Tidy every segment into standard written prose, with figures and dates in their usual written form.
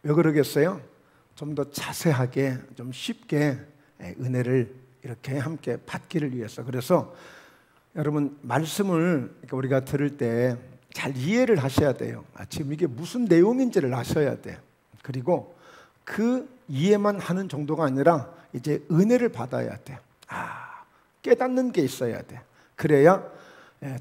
왜 그러겠어요? 좀 더 자세하게, 좀 쉽게 은혜를 이렇게 함께 받기를 위해서. 그래서 여러분, 말씀을 우리가 들을 때 잘 이해를 하셔야 돼요. 지금 이게 무슨 내용인지를 아셔야 돼요. 그리고 그 이해만 하는 정도가 아니라 이제 은혜를 받아야 돼요. 깨닫는 게 있어야 돼. 그래야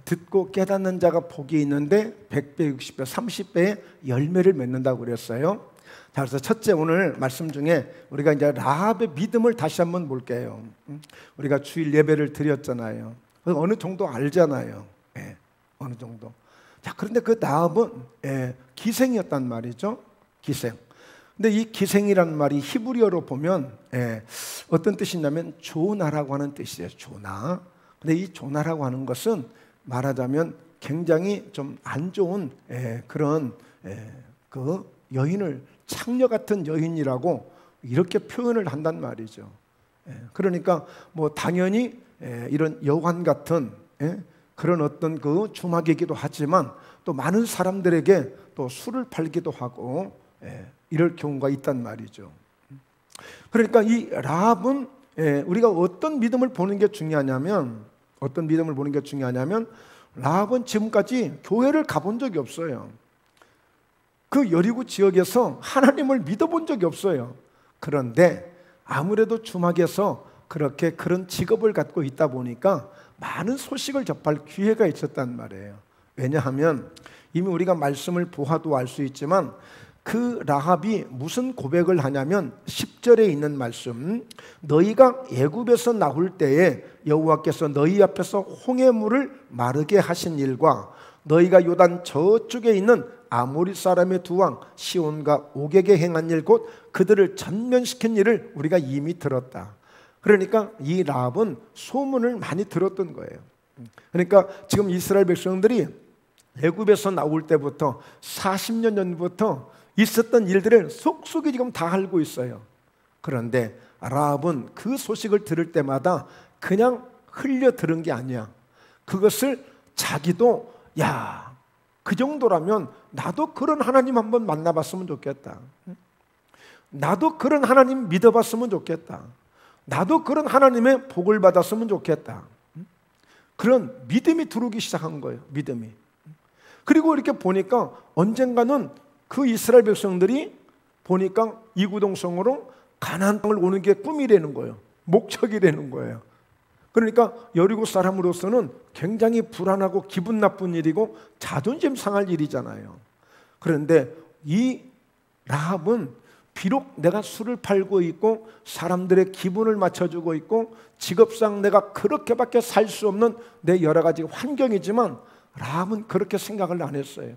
듣고 깨닫는 자가 복이 있는데 100배, 60배, 30배의 열매를 맺는다고 그랬어요. 자, 그래서 첫째, 오늘 말씀 중에 우리가 이제 라합의 믿음을 다시 한번 볼게요. 우리가 주일 예배를 드렸잖아요. 어느 정도 알잖아요. 어느 정도. 자, 그런데 그 라합은 기생이었단 말이죠. 기생. 근데 이 기생이라는 말이 히브리어로 보면 어떤 뜻이냐면 조나라고 하는 뜻이에요. 조나. 근데 이 조나라고 하는 것은 말하자면 굉장히 좀 안 좋은 그런 그 여인을, 창녀 같은 여인이라고 이렇게 표현을 한단 말이죠. 그러니까 뭐 당연히 이런 여관 같은 그런 어떤 그 주막이기도 하지만 또 많은 사람들에게 또 술을 팔기도 하고 이럴 경우가 있단 말이죠. 그러니까 이 라합은 우리가 어떤 믿음을 보는 게 중요하냐면, 라합은 지금까지 교회를 가본 적이 없어요. 그 여리고 지역에서 하나님을 믿어본 적이 없어요. 그런데 아무래도 주막에서 그렇게 그런 직업을 갖고 있다 보니까 많은 소식을 접할 기회가 있었단 말이에요. 왜냐하면 이미 우리가 말씀을 보아도 알 수 있지만 그 라합이 무슨 고백을 하냐면 10절에 있는 말씀, 너희가 애굽에서 나올 때에 여호와께서 너희 앞에서 홍해물을 마르게 하신 일과 너희가 요단 저쪽에 있는 아모리 사람의 두 왕 시온과 옥에게 행한 일, 곧 그들을 전면시킨 일을 우리가 이미 들었다. 그러니까 이 라합은 소문을 많이 들었던 거예요. 그러니까 지금 이스라엘 백성들이 애굽에서 나올 때부터 40년 전부터 있었던 일들을 속속이 지금 다 알고 있어요. 그런데 라합은 그 소식을 들을 때마다 그냥 흘려 들은 게 아니야. 그것을 자기도 그 정도라면 나도 그런 하나님 한번 만나봤으면 좋겠다. 나도 그런 하나님 믿어봤으면 좋겠다. 나도 그런 하나님의 복을 받았으면 좋겠다. 그런 믿음이 들어오기 시작한 거예요. 믿음이. 그리고 이렇게 보니까 언젠가는 그 이스라엘 백성들이 보니까 이구동성으로 가나안 땅을 오는 게 꿈이라는 거예요. 목적이라는 거예요. 그러니까 여리고 사람으로서는 굉장히 불안하고 기분 나쁜 일이고 자존심 상할 일이잖아요. 그런데 이 라합은 비록 내가 술을 팔고 있고 사람들의 기분을 맞춰주고 있고 직업상 내가 그렇게밖에 살 수 없는 내 여러 가지 환경이지만 라합은 그렇게 생각을 안 했어요.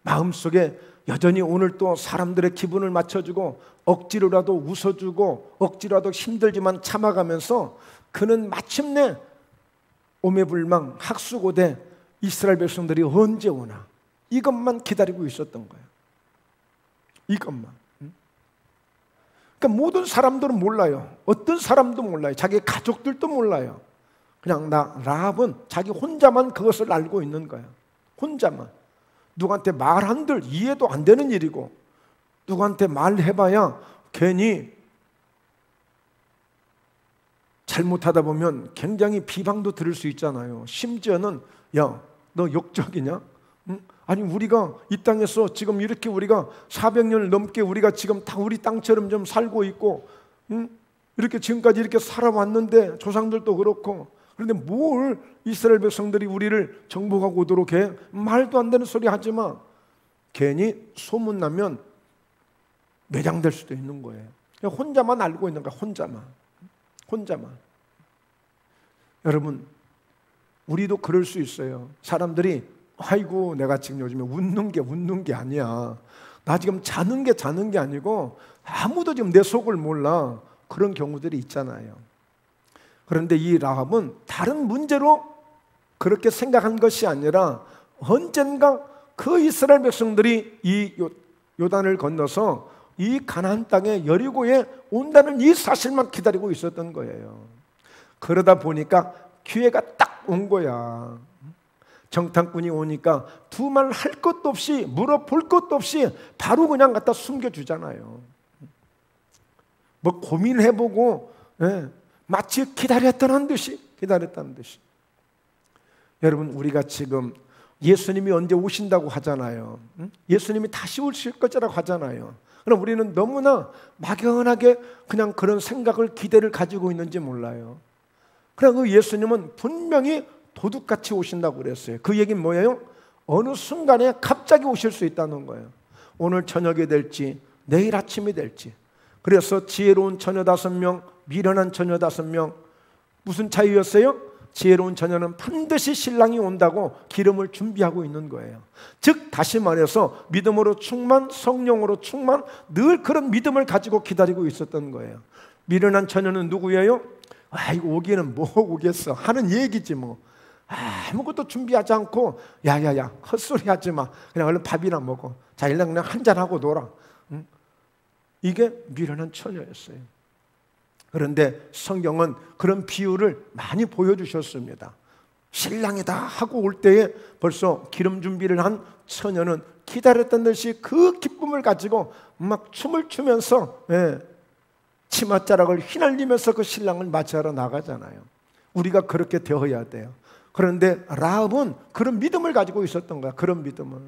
마음속에 여전히 오늘 또 사람들의 기분을 맞춰주고 억지로라도 웃어주고 억지로라도 힘들지만 참아가면서 그는 마침내 오매불망 학수고대 이스라엘 백성들이 언제 오나 이것만 기다리고 있었던 거예요. 이것만. 그러니까 모든 사람들은 몰라요. 어떤 사람도 몰라요. 자기 가족들도 몰라요. 그냥 라합은 자기 혼자만 그것을 알고 있는 거예요. 혼자만. 누구한테 말한들 이해도 안 되는 일이고 누구한테 말해봐야 괜히 잘못하다 보면 굉장히 비방도 들을 수 있잖아요. 심지어는 야, 너 역적이냐? 응? 아니 우리가 이 땅에서 지금 이렇게 우리가 400년을 넘게 우리가 지금 다 우리 땅처럼 좀 살고 있고 응? 이렇게 지금까지 이렇게 살아왔는데 조상들도 그렇고 그런데 뭘 이스라엘 백성들이 우리를 정복하고 오도록 해? 말도 안 되는 소리 하지 마. 괜히 소문나면 매장될 수도 있는 거예요. 혼자만 알고 있는 거야. 혼자만. 여러분 우리도 그럴 수 있어요. 사람들이 아이고 내가 지금 요즘에 웃는 게 아니야. 나 지금 자는 게 아니고 아무도 지금 내 속을 몰라. 그런 경우들이 있잖아요. 그런데 이 라합은 다른 문제로 그렇게 생각한 것이 아니라 언젠가 그 이스라엘 백성들이 이 요단을 건너서 이 가나안 땅에 여리고에 온다는 이 사실만 기다리고 있었던 거예요. 그러다 보니까 기회가 딱 온 거야. 정탐꾼이 오니까 두 말 할 것도 없이 물어볼 것도 없이 바로 그냥 갖다 숨겨주잖아요. 뭐 고민해보고 마치 기다렸다는 듯이. 여러분, 우리가 지금 예수님이 언제 오신다고 하잖아요. 예수님이 다시 오실 거라고 하잖아요. 그럼 우리는 너무나 막연하게 그냥 그런 생각을, 기대를 가지고 있는지 몰라요. 그러나 그 예수님은 분명히 도둑같이 오신다고 그랬어요. 그 얘기는 뭐예요? 어느 순간에 갑자기 오실 수 있다는 거예요. 오늘 저녁이 될지 내일 아침이 될지. 그래서 지혜로운 처녀 5명, 미련한 처녀 5명. 무슨 차이였어요? 지혜로운 처녀는 반드시 신랑이 온다고 기름을 준비하고 있는 거예요. 즉 다시 말해서 믿음으로 충만, 성령으로 충만, 늘 그런 믿음을 가지고 기다리고 있었던 거예요. 미련한 처녀는 누구예요? 아이고 오기는 뭐 오겠어 하는 얘기지 뭐. 아무것도 준비하지 않고 야야야 헛소리 하지 마, 그냥 얼른 밥이나 먹어, 자 일단 그냥 한잔하고 놀아. 이게 미련한 처녀였어요. 그런데 성경은 그런 비유를 많이 보여주셨습니다. 신랑이다 하고 올 때에 벌써 기름 준비를 한 처녀는 기다렸던 듯이 그 기쁨을 가지고 막 춤을 추면서 치맛자락을 휘날리면서 그 신랑을 맞이하러 나가잖아요. 우리가 그렇게 되어야 돼요. 그런데 라합은 그런 믿음을 가지고 있었던 거야. 그런 믿음을.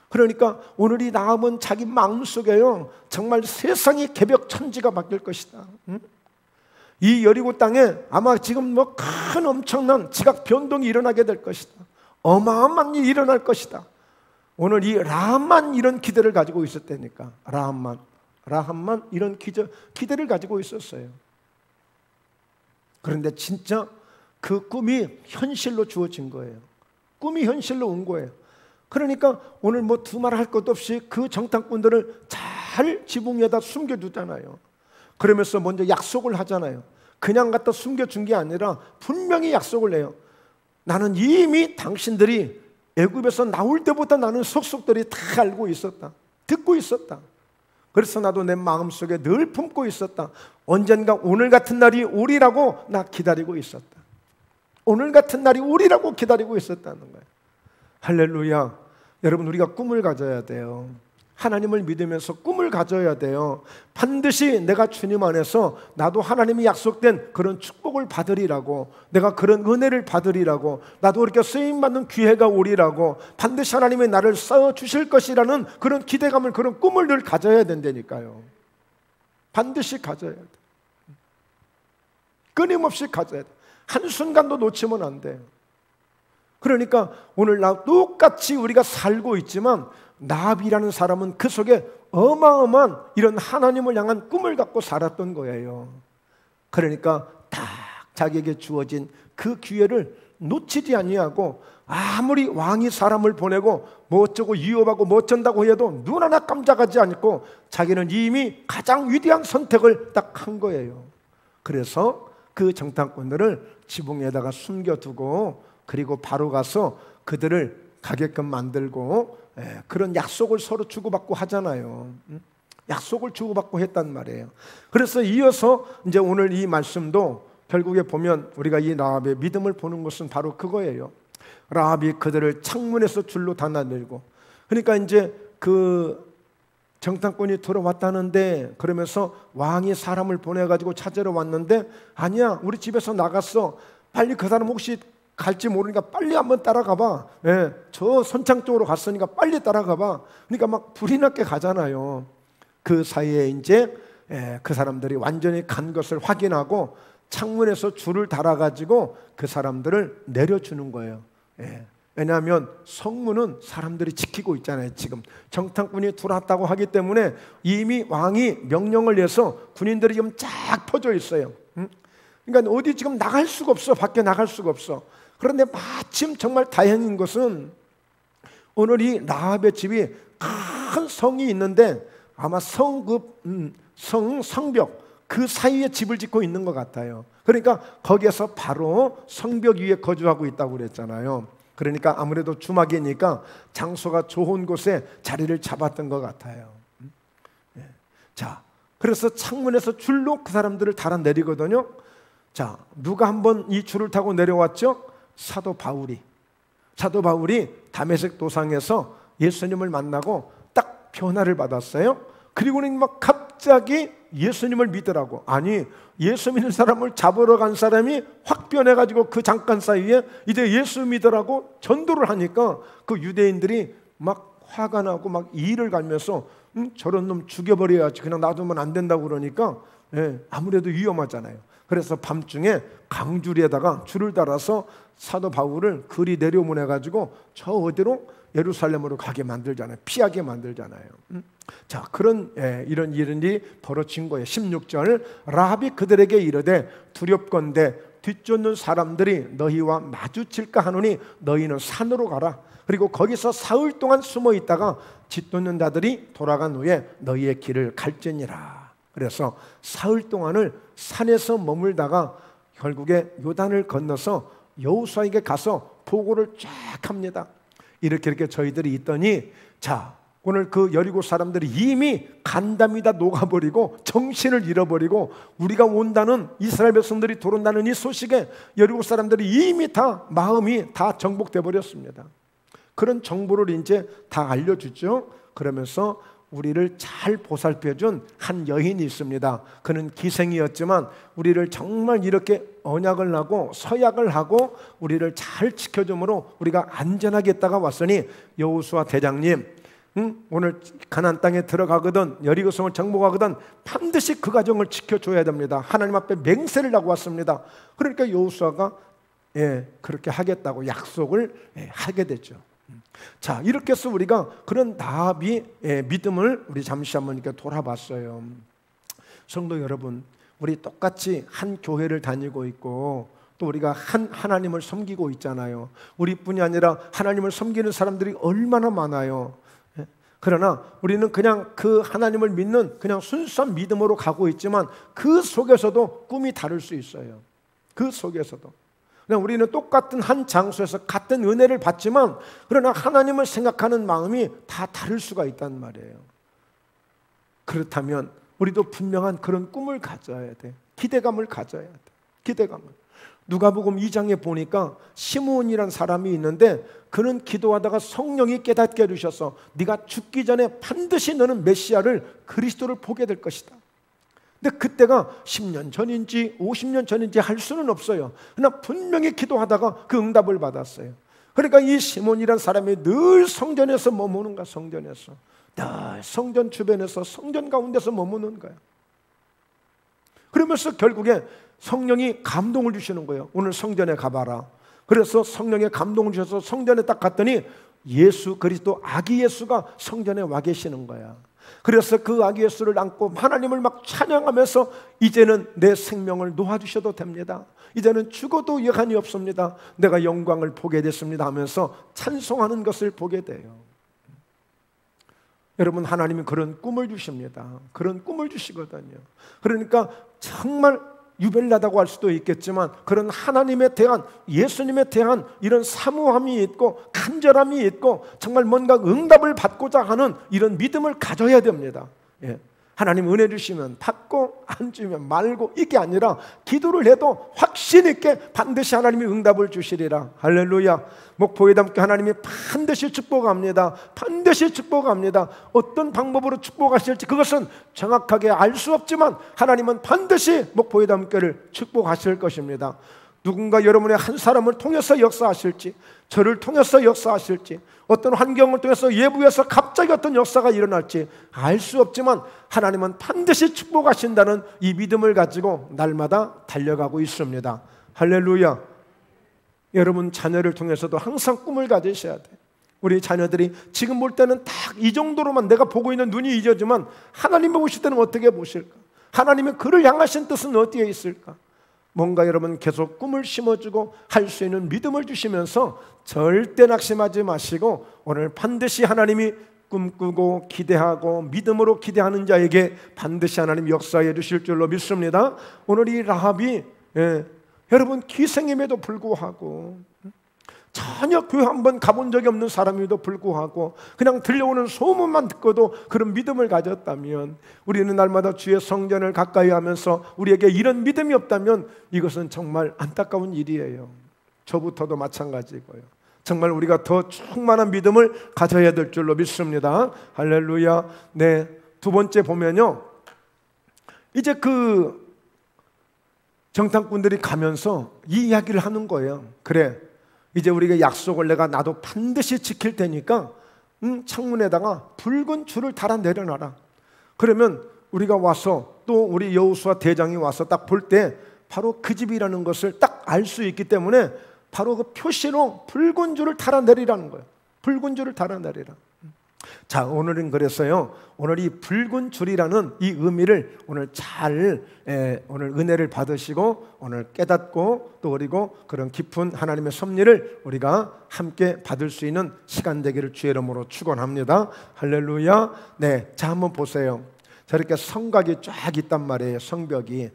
그러니까 오늘 이 라합은 자기 마음속에요, 정말 세상이 개벽천지가 바뀔 것이다. 이 여리고 땅에 아마 지금 뭐 큰 엄청난 지각 변동이 일어나게 될 것이다. 어마어마한 일이 일어날 것이다. 오늘 이 라합만 이런 기대를 가지고 있었다니까. 라합만 이런 기대를 가지고 있었어요. 그런데 진짜 그 꿈이 현실로 주어진 거예요. 꿈이 현실로 온 거예요. 그러니까 오늘 뭐 두말 할 것도 없이 그 정탐꾼들을 잘 지붕 위에다 숨겨두잖아요. 그러면서 먼저 약속을 하잖아요. 그냥 갖다 숨겨준 게 아니라 분명히 약속을 해요. 나는 이미 당신들이 애굽에서 나올 때부터 나는 속속들이 다 알고 있었다. 듣고 있었다. 그래서 나도 내 마음속에 늘 품고 있었다. 언젠가 오늘 같은 날이 오리라고 나 기다리고 있었다. 오늘 같은 날이 오리라고 기다리고 있었다는 거예요. 할렐루야. 여러분, 우리가 꿈을 가져야 돼요. 하나님을 믿으면서 꿈을 가져야 돼요. 반드시 내가 주님 안에서 나도 하나님이 약속된 그런 축복을 받으리라고, 내가 그런 은혜를 받으리라고, 나도 그렇게 쓰임받는 기회가 오리라고, 반드시 하나님이 나를 쌓아주실 것이라는 그런 기대감을, 그런 꿈을 늘 가져야 된다니까요. 반드시 가져야 돼. 끊임없이 가져야 돼. 한순간도 놓치면 안 돼요. 그러니까 오늘 똑같이 우리가 살고 있지만 라합이라는 사람은 그 속에 어마어마한 이런 하나님을 향한 꿈을 갖고 살았던 거예요. 그러니까 딱 자기에게 주어진 그 기회를 놓치지 아니하고, 아무리 왕이 사람을 보내고 뭐 어쩌고 위협하고 뭐 어쩐다고 해도 눈 하나 깜짝하지 않고 자기는 이미 가장 위대한 선택을 딱 한 거예요. 그래서 그 정탐꾼들을 지붕에다가 숨겨두고, 그리고 바로 가서 그들을 가게끔 만들고, 그런 약속을 서로 주고받고 하잖아요. 약속을 주고받고 했단 말이에요. 그래서 이어서 이제 오늘 이 말씀도 결국에 보면 우리가 이 라합의 믿음을 보는 것은 바로 그거예요. 라합이 그들을 창문에서 줄로 달아내고, 그러니까 이제 그 정탐꾼이 들어왔다는데, 그러면서 왕이 사람을 보내가지고 찾으러 왔는데, 아니야 우리 집에서 나갔어, 빨리 그 사람 혹시 갈지 모르니까 빨리 한번 따라가봐. 저 선창 쪽으로 갔으니까 빨리 따라가봐. 그러니까 막 불이 났게 가잖아요. 그 사이에 이제 그 사람들이 완전히 간 것을 확인하고 창문에서 줄을 달아가지고 그 사람들을 내려주는 거예요. 왜냐하면 성문은 사람들이 지키고 있잖아요. 지금 정탐꾼이 들어왔다고 하기 때문에 이미 왕이 명령을 내서 군인들이 지금 쫙 퍼져 있어요. 그러니까 어디 지금 나갈 수가 없어. 밖에 나갈 수가 없어. 그런데 마침 정말 다행인 것은 오늘 이 라합의 집이 큰 성이 있는데, 아마 성벽 그 사이에 집을 짓고 있는 것 같아요. 그러니까 거기에서 바로 성벽 위에 거주하고 있다고 그랬잖아요. 그러니까 아무래도 주막이니까 장소가 좋은 곳에 자리를 잡았던 것 같아요. 자, 그래서 창문에서 줄로 그 사람들을 달아내리거든요. 자, 누가 한번 이 줄을 타고 내려왔죠? 사도 바울이 다메섹 도상에서 예수님을 만나고 딱 변화를 받았어요. 그리고는 막 갑자기 예수님을 믿으라고. 아니, 예수 믿는 사람을 잡으러 간 사람이 확 변해가지고 그 잠깐 사이에 이제 예수 믿으라고 전도를 하니까 그 유대인들이 막 화가 나고 막 이를 갈면서 저런 놈 죽여버려야지, 그냥 놔두면 안 된다고 그러니까 아무래도 위험하잖아요. 그래서 밤중에 강줄에다가 줄을 달아서 사도 바울을 그리 내려보내가지고 저 어디로? 예루살렘으로 가게 만들잖아요. 피하게 만들잖아요. 자, 그런 이런 일이 벌어진 거예요. 16절, 라합이 그들에게 이르되 두렵건대 뒤쫓는 사람들이 너희와 마주칠까 하노니 너희는 산으로 가라. 그리고 거기서 사흘 동안 숨어 있다가 짓쫓는 자들이 돌아간 후에 너희의 길을 갈지니라. 그래서 사흘 동안을 산에서 머물다가 결국에 요단을 건너서 여호수아에게 가서 보고를 쫙 합니다. 이렇게 저희들이 있더니, 자, 오늘 그 여리고 사람들이 이미 간담이 다 녹아버리고 정신을 잃어버리고 우리가 온다는, 이스라엘 백성들이 들어온다는 이 소식에 여리고 사람들이 이미 다 마음이 다 정복돼 버렸습니다. 그런 정보를 이제 다 알려주죠. 그러면서 우리를 잘 보살펴준 한 여인이 있습니다. 그는 기생이었지만 우리를 정말 이렇게 언약을 하고 서약을 하고 우리를 잘 지켜줌으로 우리가 안전하게 있다가 왔으니 여호수아 대장님, 오늘 가나안 땅에 들어가거든, 여리고성을 정복하거든 반드시 그 가정을 지켜줘야 됩니다. 하나님 앞에 맹세를 하고 왔습니다. 그러니까 여호수아가 그렇게 하겠다고 약속을 하게 됐죠. 자, 이렇게 해서 우리가 그런 라합의 믿음을 우리 잠시 한번 이렇게 돌아봤어요. 성도 여러분, 우리 똑같이 한 교회를 다니고 있고 또 우리가 하나님을 섬기고 있잖아요. 우리뿐이 아니라 하나님을 섬기는 사람들이 얼마나 많아요. 그러나 우리는 그냥 그 하나님을 믿는 그냥 순수한 믿음으로 가고 있지만 그 속에서도 꿈이 다를 수 있어요. 그 속에서도 그냥 우리는 똑같은 한 장소에서 같은 은혜를 받지만 그러나 하나님을 생각하는 마음이 다 다를 수가 있단 말이에요. 그렇다면 우리도 분명한 그런 꿈을 가져야 돼. 기대감을 가져야 돼. 기대감을. 누가복음 2장에 보니까 시므온이란 사람이 있는데 그는 기도하다가 성령이 깨닫게 해주셔서 네가 죽기 전에 반드시 너는 메시아를, 그리스도를 보게 될 것이다. 근데 그때가 10년 전인지 50년 전인지 할 수는 없어요. 그러나 분명히 기도하다가 그 응답을 받았어요. 그러니까 이 시몬이란 사람이 늘 성전에서 머무는 거야. 성전에서 늘 성전 주변에서 성전 가운데서 머무는 거야. 그러면서 결국에 성령이 감동을 주시는 거예요. 오늘 성전에 가봐라. 그래서 성령의 감동을 주셔서 성전에 딱 갔더니 예수 그리스도 아기 예수가 성전에 와 계시는 거야. 그래서 그 아기 예수를 안고 하나님을 막 찬양하면서 이제는 내 생명을 놓아주셔도 됩니다. 이제는 죽어도 여한이 없습니다. 내가 영광을 보게 됐습니다 하면서 찬송하는 것을 보게 돼요. 여러분, 하나님이 그런 꿈을 주십니다. 그런 꿈을 주시거든요. 그러니까 정말 유별나다고 할 수도 있겠지만 그런 하나님에 대한, 예수님에 대한 이런 사모함이 있고 간절함이 있고 정말 뭔가 응답을 받고자 하는 이런 믿음을 가져야 됩니다. 하나님 은혜 주시면 받고 안 주면 말고 이게 아니라 기도를 해도 확신 있게 반드시 하나님이 응답을 주시리라. 할렐루야. 목포에 담게 하나님이 반드시 축복합니다. 반드시 축복합니다. 어떤 방법으로 축복하실지 그것은 정확하게 알 수 없지만 하나님은 반드시 목포에 담게를 축복하실 것입니다. 누군가 여러분의 한 사람을 통해서 역사하실지, 저를 통해서 역사하실지, 어떤 환경을 통해서 예부에서 갑자기 어떤 역사가 일어날지 알 수 없지만 하나님은 반드시 축복하신다는 이 믿음을 가지고 날마다 달려가고 있습니다. 할렐루야. 여러분 자녀를 통해서도 항상 꿈을 가지셔야 돼. 우리 자녀들이 지금 볼 때는 딱 이 정도로만 내가 보고 있는 눈이 잊어지만 하나님이 보실 때는 어떻게 보실까? 하나님의 그를 향하신 뜻은 어디에 있을까? 뭔가 여러분 계속 꿈을 심어주고 할 수 있는 믿음을 주시면서 절대 낙심하지 마시고 오늘 반드시 하나님이 꿈꾸고 기대하고 믿음으로 기대하는 자에게 반드시 하나님 역사해 주실 줄로 믿습니다. 오늘 이 라합이 여러분 기생임에도 불구하고 전혀 교회 한번 가본 적이 없는 사람임에도 불구하고 그냥 들려오는 소문만 듣고도 그런 믿음을 가졌다면, 우리는 날마다 주의 성전을 가까이 하면서 우리에게 이런 믿음이 없다면 이것은 정말 안타까운 일이에요. 저부터도 마찬가지고요. 정말 우리가 더 충만한 믿음을 가져야 될 줄로 믿습니다. 할렐루야. 네, 두 번째 보면요, 이제 그 정탐꾼들이 가면서 이 이야기를 하는 거예요. 그래, 이제 우리가 약속을 나도 반드시 지킬 테니까 창문에다가 붉은 줄을 달아 내려놔라. 그러면 우리가 와서 또 우리 여호수아 대장이 와서 딱 볼 때 바로 그 집이라는 것을 딱 알 수 있기 때문에 바로 그 표시로 붉은 줄을 달아 내리라는 거예요. 붉은 줄을 달아 내리라. 자, 오늘은 그래서요, 오늘 이 붉은 줄이라는 이 의미를 오늘 오늘 은혜를 받으시고 오늘 깨닫고 또 그리고 그런 깊은 하나님의 섭리를 우리가 함께 받을 수 있는 시간 되기를 주의 이름으로 축원합니다. 할렐루야. 네, 자, 한번 보세요. 저렇게 성곽이 쫙 있단 말이에요. 성벽이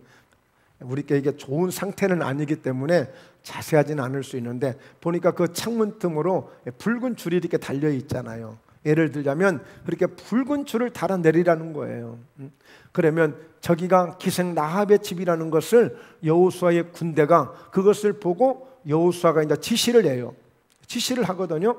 우리께 이게 좋은 상태는 아니기 때문에 자세하지는 않을 수 있는데, 보니까 그 창문 틈으로 붉은 줄이 이렇게 달려 있잖아요. 예를 들자면 그렇게 붉은 줄을 달아 내리라는 거예요. 그러면 저기가 기생 라합의 집이라는 것을 여호수아의 군대가 그것을 보고 여호수아가 이제 지시를 해요. 지시를 하거든요.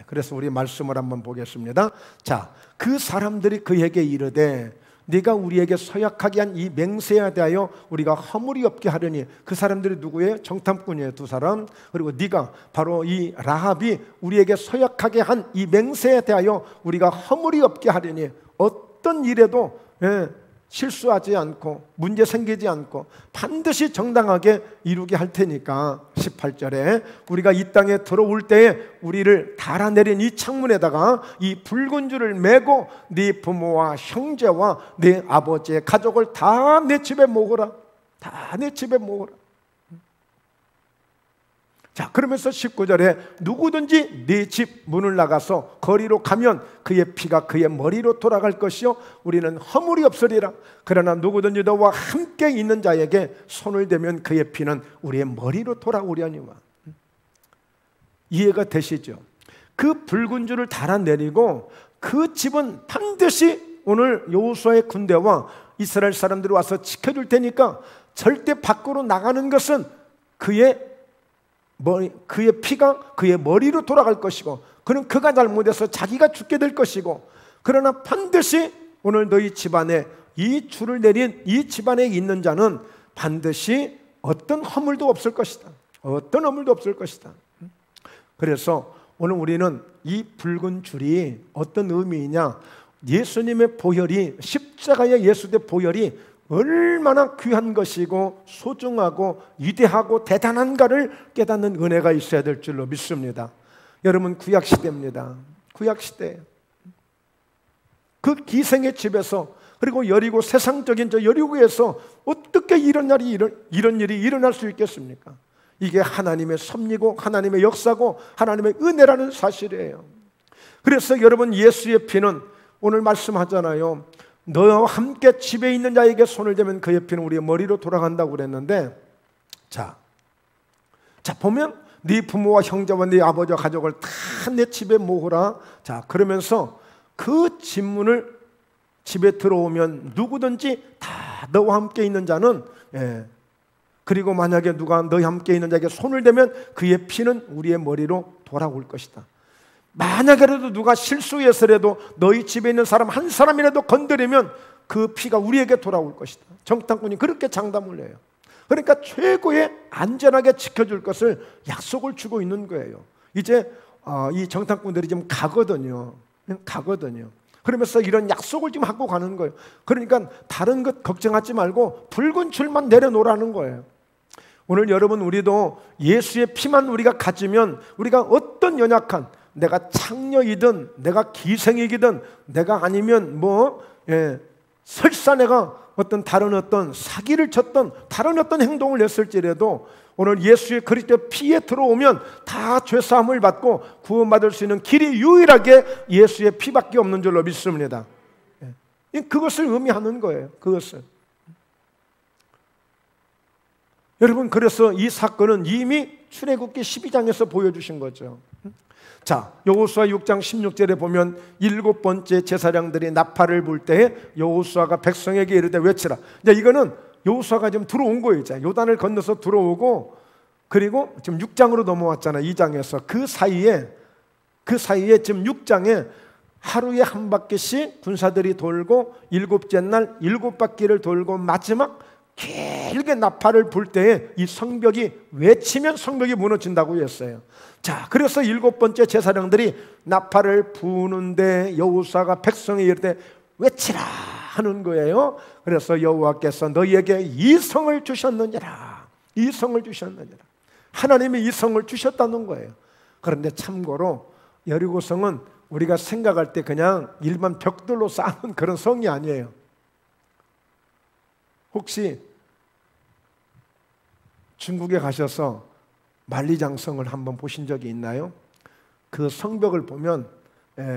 그래서 우리 말씀을 한번 보겠습니다. 자, 그 사람들이 그에게 이르되 네가 우리에게 서약하게 한 이 맹세에 대하여 우리가 허물이 없게 하려니. 그 사람들이 누구예요? 정탐꾼이에요, 두 사람. 그리고 네가 바로 이 라합이 우리에게 서약하게 한 이 맹세에 대하여 우리가 허물이 없게 하려니 어떤 일에도 실수하지 않고 문제 생기지 않고 반드시 정당하게 이루게 할 테니까 18절에 우리가 이 땅에 들어올 때에 우리를 달아내린 이 창문에다가 이 붉은 줄을 메고 네 부모와 형제와 네 아버지의 가족을 다 내 집에 모으라. 다 내 집에 모으라. 자, 그러면서 19절에 누구든지 네 집 문을 나가서 거리로 가면 그의 피가 그의 머리로 돌아갈 것이요 우리는 허물이 없으리라. 그러나 누구든지 너와 함께 있는 자에게 손을 대면 그의 피는 우리의 머리로 돌아오려니와. 이해가 되시죠? 그 붉은 줄을 달아내리고 그 집은 반드시 오늘 여호수아의 군대와 이스라엘 사람들이 와서 지켜줄 테니까 절대 밖으로 나가는 것은 그의 피가 그의 머리로 돌아갈 것이고, 그는 그가 잘못해서 자기가 죽게 될 것이고, 그러나 반드시 오늘 너희 집안에 이 줄을 내린 이 집안에 있는 자는 반드시 어떤 허물도 없을 것이다. 어떤 허물도 없을 것이다. 그래서 오늘 우리는 이 붉은 줄이 어떤 의미이냐, 예수님의 보혈이, 십자가의 예수의 보혈이 얼마나 귀한 것이고 소중하고 위대하고 대단한가를 깨닫는 은혜가 있어야 될 줄로 믿습니다. 여러분, 구약시대입니다. 구약시대 그 기생의 집에서, 그리고 여리고, 세상적인 저 여리고에서 어떻게 이런 일이 일어날 수 있겠습니까? 이게 하나님의 섭리고 하나님의 역사고 하나님의 은혜라는 사실이에요. 그래서 여러분, 예수의 피는 오늘 말씀하잖아요. 너와 함께 집에 있는 자에게 손을 대면 그의 피는 우리의 머리로 돌아간다고 그랬는데, 자 보면 네 부모와 형제와 네 아버지와 가족을 다 내 집에 모으라. 자, 그러면서 그 집문을 집에 들어오면 누구든지 다 너와 함께 있는 자는, 그리고 만약에 누가 너희 함께 있는 자에게 손을 대면 그의 피는 우리의 머리로 돌아올 것이다. 만약에라도 누가 실수해서라도 너희 집에 있는 사람 한 사람이라도 건드리면 그 피가 우리에게 돌아올 것이다. 정탐꾼이 그렇게 장담을 해요. 그러니까 최고의 안전하게 지켜줄 것을 약속을 주고 있는 거예요. 이제 이 정탐꾼들이 지금 가거든요. 그러면서 이런 약속을 지금 하고 가는 거예요. 그러니까 다른 것 걱정하지 말고 붉은 줄만 내려놓으라는 거예요. 오늘 여러분, 우리도 예수의 피만 우리가 가지면 우리가 어떤 연약한, 내가 창녀이든 내가 기생이든 내가 아니면 설사 내가 다른 어떤 사기를 쳤던 다른 어떤 행동을 했을지라도 오늘 예수의 그리스도의 피에 들어오면 다 죄사함을 받고 구원받을 수 있는 길이 유일하게 예수의 피밖에 없는 줄로 믿습니다. 그것을 의미하는 거예요. 그것을. 여러분, 그래서 이 사건은 이미 출애굽기 12장에서 보여주신 거죠. 자, 여호수아 6장 16절에 보면 7번째 제사장들이 나팔을 불 때에 여호수아가 백성에게 이르되 외치라. 이제 이거는 여호수아가 지금 들어온 거예요. 이제 요단을 건너서 들어오고 그리고 지금 6장으로 넘어왔잖아요. 2장에서 그 사이에 지금 6장에 하루에 한 바퀴씩 군사들이 돌고 7째 날 7바퀴를 돌고 마지막 길게 나팔을 불 때에 이 성벽이 외치면 성벽이 무너진다고 했어요. 자, 그래서 7번째 제사장들이 나팔을 부는데 여호수아가 백성에 이를 때 외치라 하는 거예요. 그래서 여호와께서 너희에게 이 성을 주셨느니라. 이 성을 주셨느니라. 하나님이 이 성을 주셨다는 거예요. 그런데 참고로 여리고성은 우리가 생각할 때 그냥 일반 벽돌로 쌓은 그런 성이 아니에요. 혹시 중국에 가셔서 만리장성을 한번 보신 적이 있나요? 그 성벽을 보면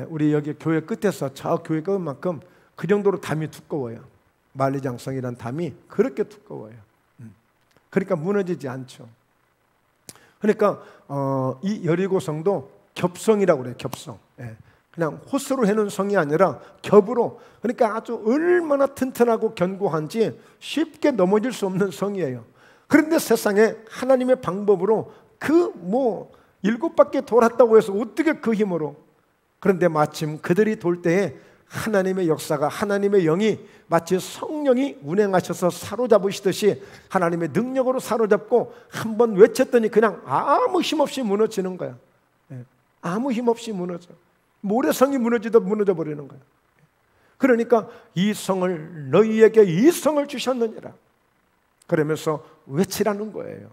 우리 여기 교회 끝에서 저 교회 끝만큼 그 정도로 담이 두꺼워요. 만리장성이란 담이 그렇게 두꺼워요. 그러니까 무너지지 않죠. 그러니까 이 여리고성도 겹성이라고 그래요. 겹성. 그냥 호스로 해놓은 성이 아니라 겹으로, 그러니까 아주 얼마나 튼튼하고 견고한지 쉽게 넘어질 수 없는 성이에요. 그런데 세상에 하나님의 방법으로 7바퀴 돌았다고 해서 어떻게 그 힘으로, 그런데 마침 그들이 돌 때에 하나님의 역사가, 하나님의 영이 마치 성령이 운행하셔서 사로잡으시듯이 하나님의 능력으로 사로잡고 한번 외쳤더니 그냥 아무 힘없이 무너지는 거야. 아무 힘없이 무너져. 모래성이 무너지듯 무너져 버리는 거야. 그러니까 이 성을, 너희에게 이 성을 주셨느니라 그러면서 외치라는 거예요.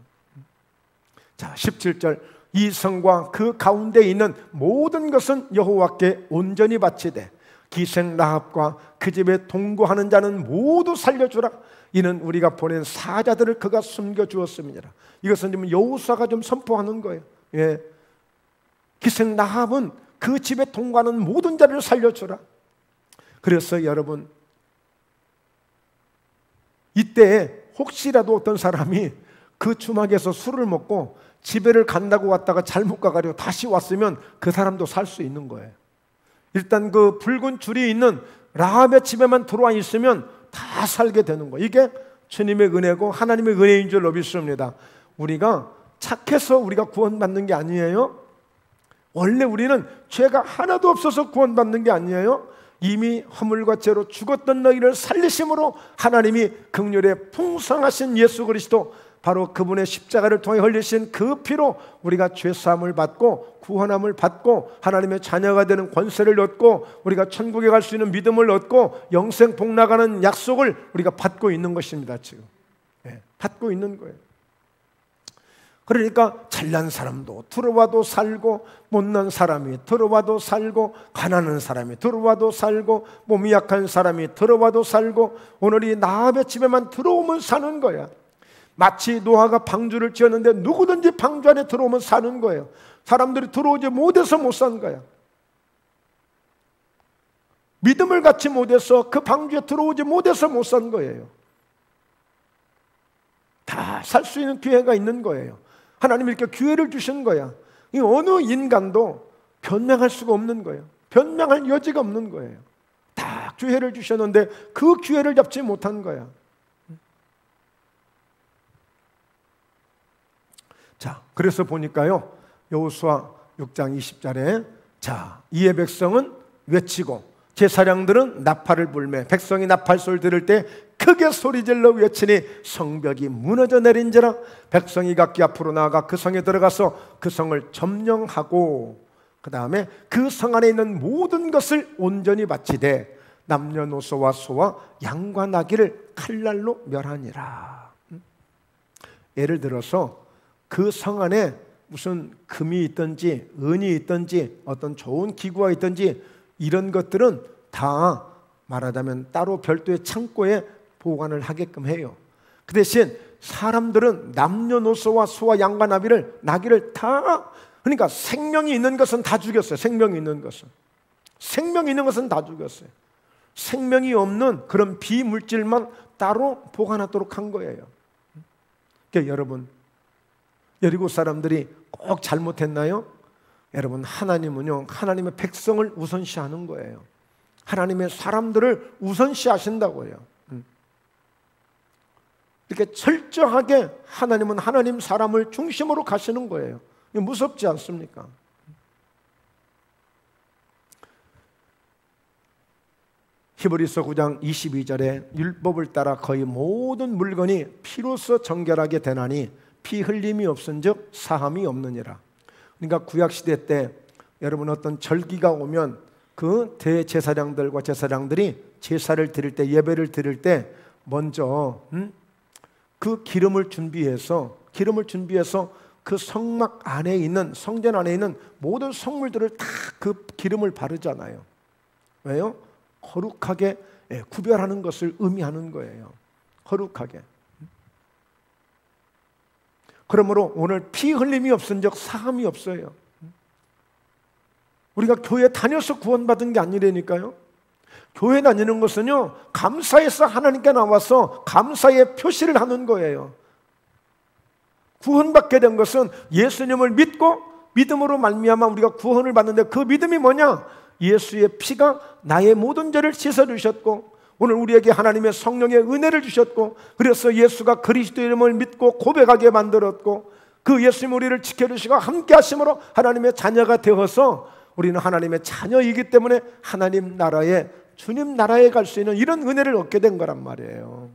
자, 17절 이 성과 그 가운데 있는 모든 것은 여호와께 온전히 바치되 기생 라합과 그 집에 동거하는 자는 모두 살려주라. 이는 우리가 보낸 사자들을 그가 숨겨주었습니다. 이것은 지금 여호수아가 좀 선포하는 거예요. 기생 라합은 그 집에 동거하는 모든 자를 살려주라. 그래서 여러분, 이때 혹시라도 어떤 사람이 그 주막에서 술을 먹고 집에를 간다고 갔다가 잘못 가가지고 다시 왔으면 그 사람도 살 수 있는 거예요. 일단 그 붉은 줄이 있는 라합의 집에만 들어와 있으면 다 살게 되는 거예요. 이게 주님의 은혜고 하나님의 은혜인 줄 믿습니다. 우리가 착해서 우리가 구원받는 게 아니에요. 원래 우리는 죄가 하나도 없어서 구원받는 게 아니에요. 이미 허물과 죄로 죽었던 너희를 살리심으로 하나님이 긍휼에 풍성하신 예수 그리스도, 바로 그분의 십자가를 통해 흘리신 그 피로 우리가 죄사함을 받고 구원함을 받고 하나님의 자녀가 되는 권세를 얻고 우리가 천국에 갈 수 있는 믿음을 얻고 영생 복 나가는 약속을 우리가 받고 있는 것입니다. 지금 받고 있는 거예요. 그러니까 잘난 사람도 들어와도 살고, 못난 사람이 들어와도 살고, 가난한 사람이 들어와도 살고, 몸이 약한 사람이 들어와도 살고, 오늘 이 라합의 집에만 들어오면 사는 거야. 마치 노아가 방주를 지었는데 누구든지 방주 안에 들어오면 사는 거예요. 사람들이 들어오지 못해서 못 산 거야. 믿음을 갖지 못해서 그 방주에 들어오지 못해서 못 산 거예요. 다 살 수 있는 기회가 있는 거예요. 하나님이 이렇게 기회를 주신 거야. 이 어느 인간도 변명할 수가 없는 거예요. 변명할 여지가 없는 거예요. 다 기회를 주셨는데 그 기회를 잡지 못한 거야. 자, 그래서 보니까요, 여호수아 6장 20절에 자, 이에 백성은 외치고 제사장들은 나팔을 불매 백성이 나팔소리를 들을 때 크게 소리질러 외치니 성벽이 무너져 내린지라. 백성이 각기 앞으로 나아가 그 성에 들어가서 그 성을 점령하고 그 다음에 그 성 안에 있는 모든 것을 온전히 바치되 남녀노소와 소와 양과 나귀를 칼날로 멸하니라. 예를 들어서 그 성 안에 무슨 금이 있든지 은이 있든지 어떤 좋은 기구가 있든지 이런 것들은 다 말하자면 따로 별도의 창고에 보관을 하게끔 해요. 그 대신 사람들은 남녀노소와 소와 양과 나귀를 다, 그러니까 생명이 있는 것은 다 죽였어요. 생명이 있는 것은 다 죽였어요. 생명이 없는 그런 비물질만 따로 보관하도록 한 거예요. 그러니까 여러분, 여리고 사람들이 꼭 잘못했나요? 여러분, 하나님은요, 하나님의 백성을 우선시하는 거예요. 하나님의 사람들을 우선시하신다고요. 이렇게 철저하게 하나님은 하나님 사람을 중심으로 가시는 거예요. 무섭지 않습니까? 히브리서 9장 22절에 율법을 따라 거의 모든 물건이 피로써 정결하게 되나니 피 흘림이 없은즉 사함이 없느니라. 그러니까 구약시대 때 여러분 어떤 절기가 오면 그 대제사장들과 제사장들이 제사를 드릴 때, 예배를 드릴 때 먼저 그 기름을 준비해서 그 성막 안에 있는, 성전 안에 있는 모든 성물들을 다 그 기름을 바르잖아요. 왜요? 거룩하게 구별하는 것을 의미하는 거예요. 거룩하게. 그러므로 오늘 피 흘림이 없은즉 사함이 없어요. 우리가 교회 다녀서 구원받은 게 아니라니까요. 교회 다니는 것은요, 감사해서 하나님께 나와서 감사의 표시를 하는 거예요. 구원받게 된 것은 예수님을 믿고 믿음으로 말미암아 우리가 구원을 받는데, 그 믿음이 뭐냐? 예수의 피가 나의 모든 죄를 씻어주셨고 오늘 우리에게 하나님의 성령의 은혜를 주셨고, 그래서 예수가 그리스도 이름을 믿고 고백하게 만들었고, 그 예수님 우리를 지켜주시고 함께 하심으로 하나님의 자녀가 되어서 우리는 하나님의 자녀이기 때문에 하나님 나라에, 주님 나라에 갈 수 있는 이런 은혜를 얻게 된 거란 말이에요.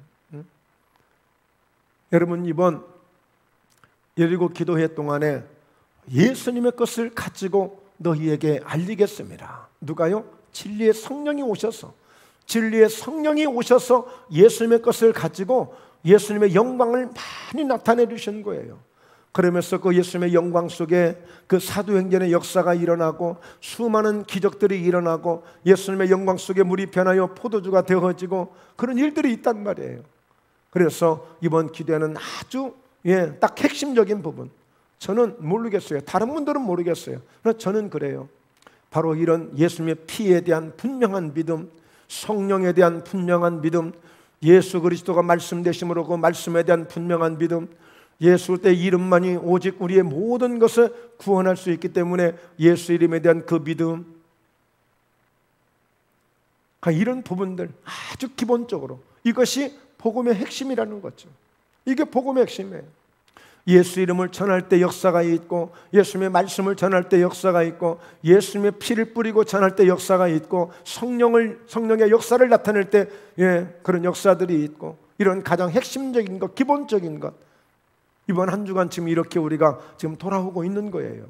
여러분, 이번 예리고 기도회 동안에 예수님의 것을 가지고 너희에게 알리겠습니다. 누가요? 진리의 성령이 오셔서, 진리의 성령이 오셔서 예수님의 것을 가지고 예수님의 영광을 많이 나타내 주신 거예요. 그러면서 그 예수님의 영광 속에 그 사도행전의 역사가 일어나고 수많은 기적들이 일어나고 예수님의 영광 속에 물이 변하여 포도주가 되어지고 그런 일들이 있단 말이에요. 그래서 이번 기도회는 아주 딱 핵심적인 부분, 저는 모르겠어요. 다른 분들은 모르겠어요. 그러나 저는 그래요. 바로 이런 예수님의 피에 대한 분명한 믿음, 성령에 대한 분명한 믿음, 예수 그리스도가 말씀 되심으로 그 말씀에 대한 분명한 믿음, 예수 때 이름만이 오직 우리의 모든 것을 구원할 수 있기 때문에 예수 이름에 대한 그 믿음, 이런 부분들 아주 기본적으로 이것이 복음의 핵심이라는 거죠. 이게 복음의 핵심이에요. 예수 이름을 전할 때 역사가 있고, 예수님의 말씀을 전할 때 역사가 있고, 예수님의 피를 뿌리고 전할 때 역사가 있고, 성령의 역사를 나타낼 때 그런 역사들이 있고, 이런 가장 핵심적인 것, 기본적인 것, 이번 한 주간 지금 이렇게 우리가 지금 돌아오고 있는 거예요.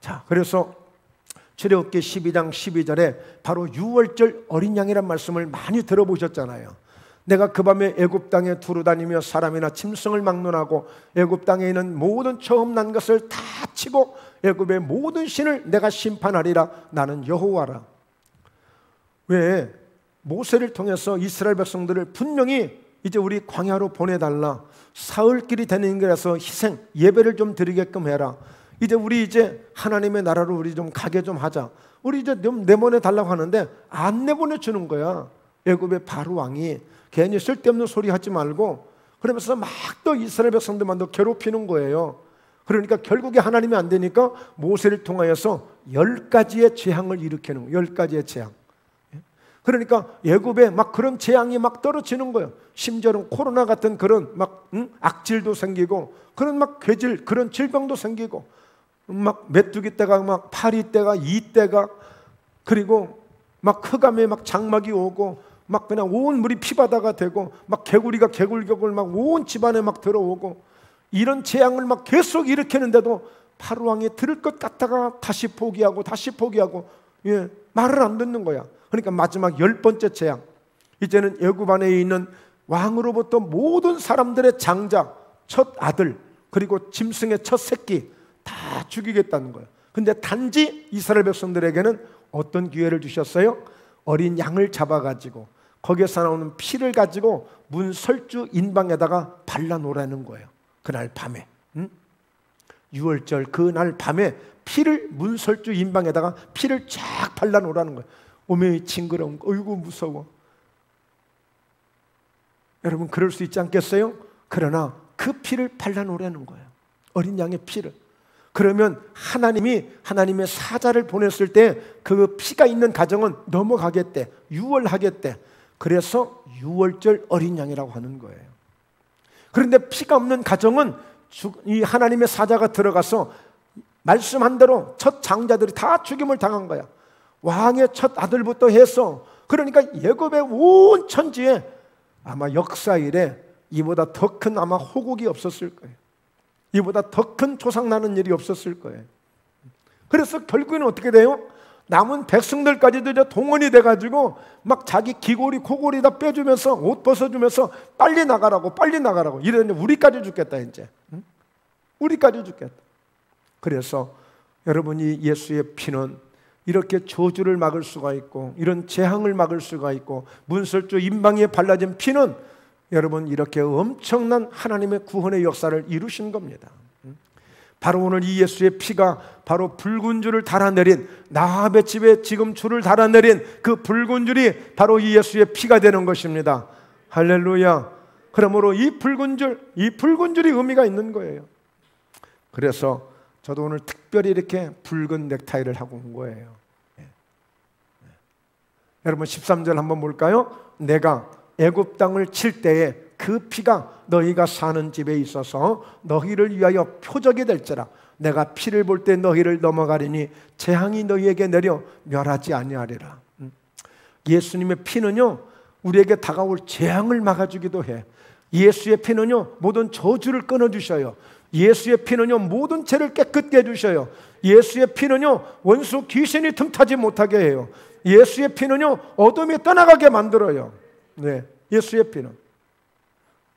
자, 그래서 출애굽기 12장 12절에 바로 유월절 어린 양이란 말씀을 많이 들어보셨잖아요. 내가 그 밤에 애굽 땅에 두루 다니며 사람이나 짐승을 막론하고 애굽 땅에 있는 모든 처음 난 것을 다 치고 애굽의 모든 신을 내가 심판하리라. 나는 여호와라. 왜 모세를 통해서 이스라엘 백성들을 분명히 이제 우리 광야로 보내달라, 사흘길이 되는 길에서 희생 예배를 좀 드리게끔 해라, 우리 이제 하나님의 나라로 우리 좀 가게 좀 하자, 우리 이제 좀 내보내 달라고 하는데 안 내보내 주는 거야. 애굽의 바로 왕이 괜히 쓸데없는 소리 하지 말고 그러면서 막 또 이스라엘 백성들만 더 괴롭히는 거예요. 그러니까 결국에 하나님이 안 되니까 모세를 통하여서 10가지의 재앙을 일으키는 거예요. 10가지의 재앙. 그러니까 애굽에 막 그런 재앙이 막 떨어지는 거예요. 심지어는 코로나 같은 그런 막 악질도 생기고, 그런 막 괴질, 그런 질병도 생기고, 막 메뚜기 떼가 막 파리 떼가 이 떼가, 그리고 막 흑암에 막 장막이 오고, 막 그냥 온 물이 피바다가 되고, 막 개구리가 개굴개굴 막 온 집안에 막 들어오고, 이런 재앙을 막 계속 일으키는데도 바로 왕이 들을 것 같다가 다시 포기하고 말을 안 듣는 거야. 그러니까 마지막 10번째 재앙, 이제는 애굽 안에 있는 왕으로부터 모든 사람들의 장자, 첫 아들, 그리고 짐승의 첫 새끼 다 죽이겠다는 거예요. 근데 단지 이스라엘 백성들에게는 어떤 기회를 주셨어요? 어린 양을 잡아가지고 거기에서 나오는 피를 가지고 문설주 인방에다가 발라놓으라는 거예요. 그날 밤에, 유월절 그날 밤에 피를 문설주 인방에다가 피를 쫙 발라놓으라는 거예요. 오메 징그러운 거, 어이구 무서워. 여러분 그럴 수 있지 않겠어요? 그러나 그 피를 발라놓으라는 거예요. 어린 양의 피를. 그러면 하나님의 사자를 보냈을 때 그 피가 있는 가정은 넘어가겠대, 유월하겠대. 그래서 유월절 어린 양이라고 하는 거예요. 그런데 피가 없는 가정은 이 하나님의 사자가 들어가서 말씀한 대로 첫 장자들이 다 죽임을 당한 거야. 왕의 첫 아들부터 해서, 그러니까 애굽의 온 천지에 아마 역사 이래 이보다 더 큰 아마 호국이 없었을 거예요. 이보다 더 큰 조상나는 일이 없었을 거예요. 그래서 결국에는 어떻게 돼요? 남은 백성들까지도 이제 동원이 돼가지고 막 자기 귀고리 코고리 다 빼주면서 옷 벗어주면서 빨리 나가라고 이러는데 우리까지 죽겠다 이제. 우리까지 죽겠다. 그래서 여러분이 예수의 피는 이렇게 저주를 막을 수가 있고 이런 재앙을 막을 수가 있고 문설주 임방에 발라진 피는 여러분 이렇게 엄청난 하나님의 구원의 역사를 이루신 겁니다. 바로 오늘 이 예수의 피가 바로 붉은 줄을 달아내린, 나합의 집에 지금 줄을 달아내린 그 붉은 줄이 바로 이 예수의 피가 되는 것입니다. 할렐루야. 그러므로 이 붉은 줄이 의미가 있는 거예요. 그래서 저도 오늘 특별히 이렇게 붉은 넥타이를 하고 온 거예요. 여러분 13절 한번 볼까요? 내가 애굽 땅을 칠 때에 그 피가 너희가 사는 집에 있어서 너희를 위하여 표적이 될지라. 내가 피를 볼 때 너희를 넘어가리니 재앙이 너희에게 내려 멸하지 아니하리라. 예수님의 피는요 우리에게 다가올 재앙을 막아주기도 해. 예수의 피는요 모든 저주를 끊어주셔요. 예수의 피는요 모든 죄를 깨끗게 해주셔요. 예수의 피는요 원수 귀신이 틈타지 못하게 해요. 예수의 피는요 어둠이 떠나가게 만들어요. 네, 예수의 피는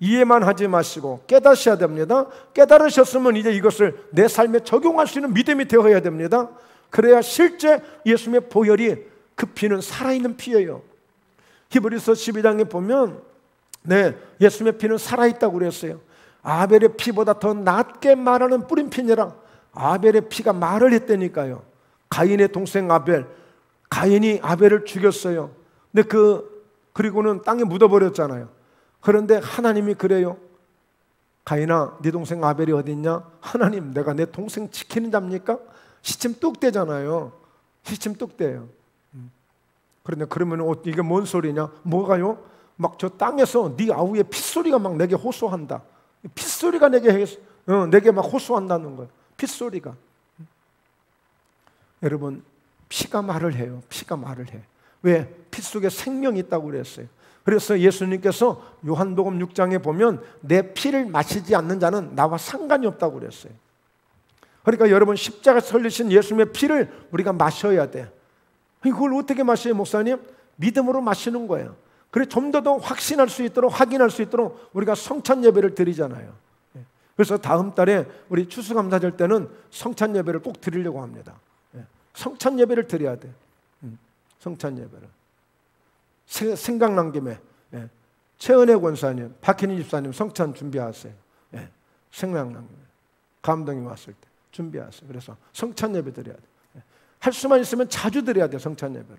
이해만 하지 마시고 깨닫으셔야 됩니다. 깨달으셨으면 이제 이것을 내 삶에 적용할 수 있는 믿음이 되어야 됩니다. 그래야 실제 예수님의 보혈이, 그 피는 살아있는 피예요. 히브리서 12장에 보면 예수님의 피는 살아있다고 그랬어요. 아벨의 피보다 더 낫게 말하는 뿌린 피니라. 아벨의 피가 말을 했다니까요. 가인의 동생 아벨, 가인이 아벨을 죽였어요. 근데 그리고는 땅에 묻어버렸잖아요. 그런데 하나님이 그래요. 가인아, 네 동생 아벨이 어디 있냐? 하나님, 내가 내 동생 지키는 잡니까? 시침 뚝 떼잖아요. 시침 뚝 떼요. 그런데 그러면 이게 뭔 소리냐? 뭐가요? 막 저 땅에서 네 아우의 핏소리가 막 내게 호소한다. 핏소리가 내게 막 호소한다는 거예요. 핏소리가. 여러분, 피가 말을 해요. 피가 말을 해. 왜? 피 속에 생명이 있다고 그랬어요. 그래서 예수님께서 요한복음 6장에 보면 내 피를 마시지 않는 자는 나와 상관이 없다고 그랬어요. 그러니까 여러분 십자가 설리신 예수님의 피를 우리가 마셔야 돼. 그걸 어떻게 마셔요, 목사님? 믿음으로 마시는 거예요. 그래 좀 더 확신할 수 있도록, 확인할 수 있도록 우리가 성찬 예배를 드리잖아요. 그래서 다음 달에 우리 추수감사절 때는 성찬 예배를 꼭 드리려고 합니다. 성찬 예배를 드려야 돼. 성찬 예배를. 생각난 김에 최은혜 권사님, 박현희 집사님 성찬 준비하세요. 생각난 김에 감동이 왔을 때 준비하세요. 그래서 성찬 예배 드려야 돼. 할 수만 있으면 자주 드려야 돼. 성찬 예배를.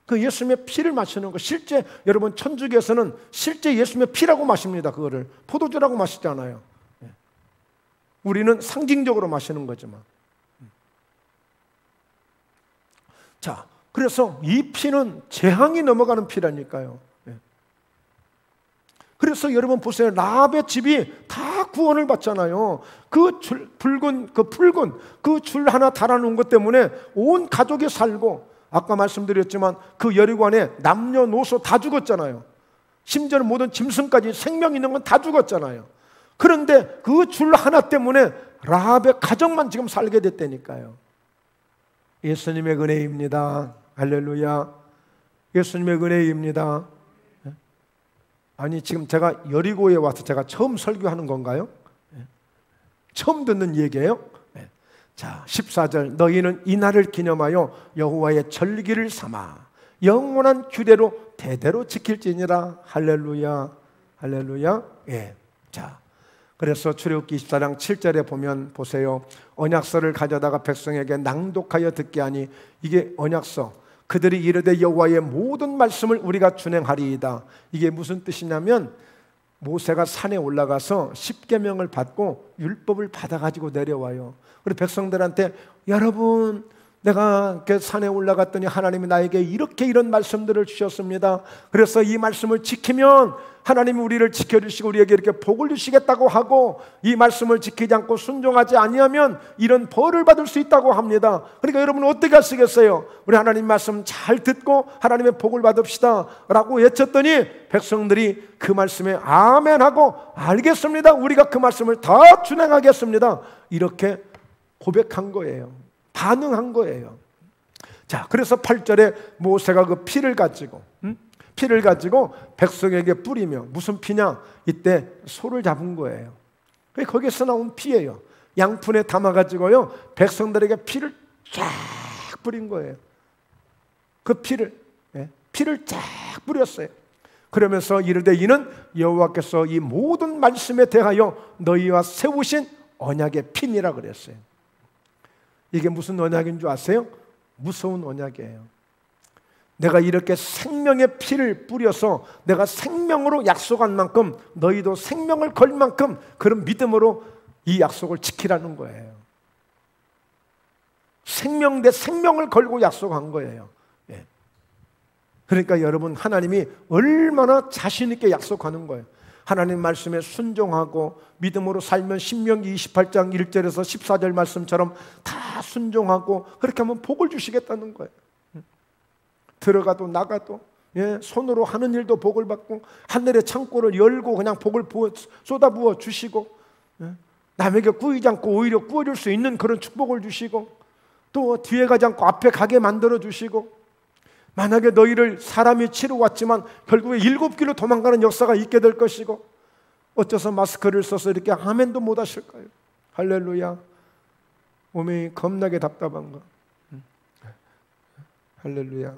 그 예수님의 피를 마시는 거, 실제 여러분 천주교에서는 실제 예수님의 피라고 마십니다. 그거를 포도주라고 마시잖아요. 우리는 상징적으로 마시는 거지만. 자, 그래서 이 피는 재앙이 넘어가는 피라니까요. 그래서 여러분 보세요. 라합의 집이 다 구원을 받잖아요. 그 붉은 그 줄 하나 달아놓은 것 때문에 온 가족이 살고, 아까 말씀드렸지만 그 여리고 안에 남녀노소 다 죽었잖아요. 심지어는 모든 짐승까지 생명 있는 건 다 죽었잖아요. 그런데 그 줄 하나 때문에 라합의 가정만 지금 살게 됐다니까요. 예수님의 은혜입니다. 할렐루야. 예수님의 은혜입니다. 아니 지금 제가 여리고에 와서 제가 처음 설교하는 건가요? 처음 듣는 얘기예요? 자, 14절 너희는 이날을 기념하여 여호와의 절기를 삼아 영원한 규례로 대대로 지킬지니라. 할렐루야. 할렐루야. 자, 그래서 출애굽기 24장 7절에 보면 보세요. 언약서를 가져다가 백성에게 낭독하여 듣게 하니 이게 언약서. 그들이 이르되 여호와의 모든 말씀을 우리가 준행하리이다. 이게 무슨 뜻이냐면 모세가 산에 올라가서 십계명을 받고 율법을 받아가지고 내려와요. 그리고 백성들한테 여러분 내가 산에 올라갔더니 하나님이 나에게 이렇게 이런 말씀들을 주셨습니다. 그래서 이 말씀을 지키면 하나님이 우리를 지켜주시고 우리에게 이렇게 복을 주시겠다고 하고, 이 말씀을 지키지 않고 순종하지 아니하면 이런 벌을 받을 수 있다고 합니다. 그러니까 여러분은 어떻게 하시겠어요? 우리 하나님 말씀 잘 듣고 하나님의 복을 받읍시다 라고 외쳤더니 백성들이 그 말씀에 아멘하고 알겠습니다, 우리가 그 말씀을 다 준행하겠습니다, 이렇게 고백한 거예요. 반응한 거예요. 자, 그래서 8절에 모세가 그 피를 가지고 백성에게 뿌리며, 무슨 피냐? 이때 소를 잡은 거예요. 거기서 나온 피예요. 양푼에 담아가지고요, 백성들에게 피를 쫙 뿌린 거예요. 그 피를 쫙 뿌렸어요. 그러면서 이르되 이는 여호와께서 이 모든 말씀에 대하여 너희와 세우신 언약의 피니라 그랬어요. 이게 무슨 언약인 줄 아세요? 무서운 언약이에요. 내가 이렇게 생명의 피를 뿌려서 내가 생명으로 약속한 만큼 너희도 생명을 걸 만큼 그런 믿음으로 이 약속을 지키라는 거예요. 생명 대 생명을 걸고 약속한 거예요. 그러니까 여러분, 하나님이 얼마나 자신 있게 약속하는 거예요. 하나님 말씀에 순종하고 믿음으로 살면 신명기 28장 1절에서 14절 말씀처럼 다 순종하고 그렇게 하면 복을 주시겠다는 거예요. 들어가도 나가도 손으로 하는 일도 복을 받고, 하늘의 창고를 열고 그냥 복을 쏟아부어 주시고, 남에게 꾸이지 않고 오히려 꾸어줄 수 있는 그런 축복을 주시고, 또 뒤에 가지 않고 앞에 가게 만들어 주시고, 만약에 너희를 사람이 치러 왔지만 결국에 7길로 도망가는 역사가 있게 될 것이고, 어째서 마스크를 써서 이렇게 아멘도 못 하실까요? 할렐루야. 몸이 겁나게 답답한가? 할렐루야.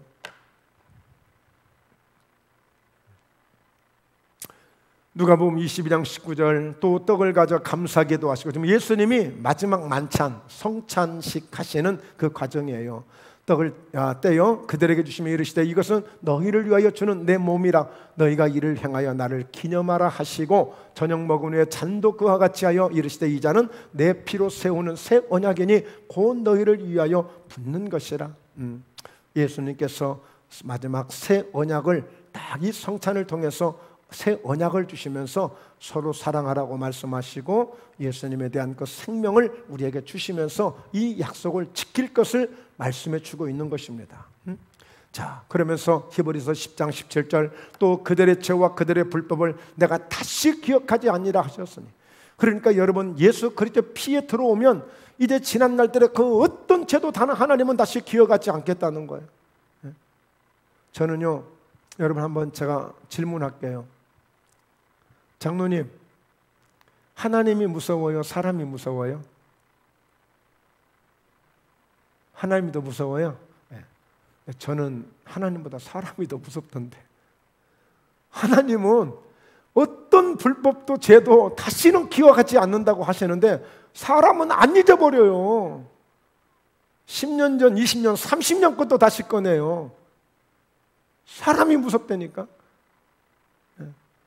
누가복음 22장 19절, 또 떡을 가져 감사기도 하시고, 지금 예수님이 마지막 만찬 성찬식 하시는 그 과정이에요. 떡을 떼어 그들에게 주시며 이르시되 이것은 너희를 위하여 주는 내 몸이라, 너희가 이를 행하여 나를 기념하라 하시고, 저녁 먹은 후에 잔도 그와 같이 하여 이르시되 이 잔은 내 피로 세우는 새 언약이니 곧 너희를 위하여 붓는 것이라. 예수님께서 마지막 새 언약을 딱 이 성찬을 통해서 새 언약을 주시면서 서로 사랑하라고 말씀하시고, 예수님에 대한 그 생명을 우리에게 주시면서 이 약속을 지킬 것을 말씀해 주고 있는 것입니다. 자, 그러면서 히브리서 10장 17절, 또 그들의 죄와 그들의 불법을 내가 다시 기억하지 아니라 하셨으니. 그러니까 여러분, 예수 그리스도 피에 들어오면 이제 지난 날들의 그 어떤 죄도 다 하나님은 다시 기억하지 않겠다는 거예요. 저는요, 여러분, 한번 제가 질문할게요. 장로님, 하나님이 무서워요? 사람이 무서워요? 하나님이 더 무서워요? 네. 저는 하나님보다 사람이 더 무섭던데. 하나님은 어떤 불법도 죄도 다시는 기억하지 않는다고 하시는데 사람은 안 잊어버려요. 10년 전, 20년, 30년 것도 다시 꺼내요. 사람이 무섭다니까.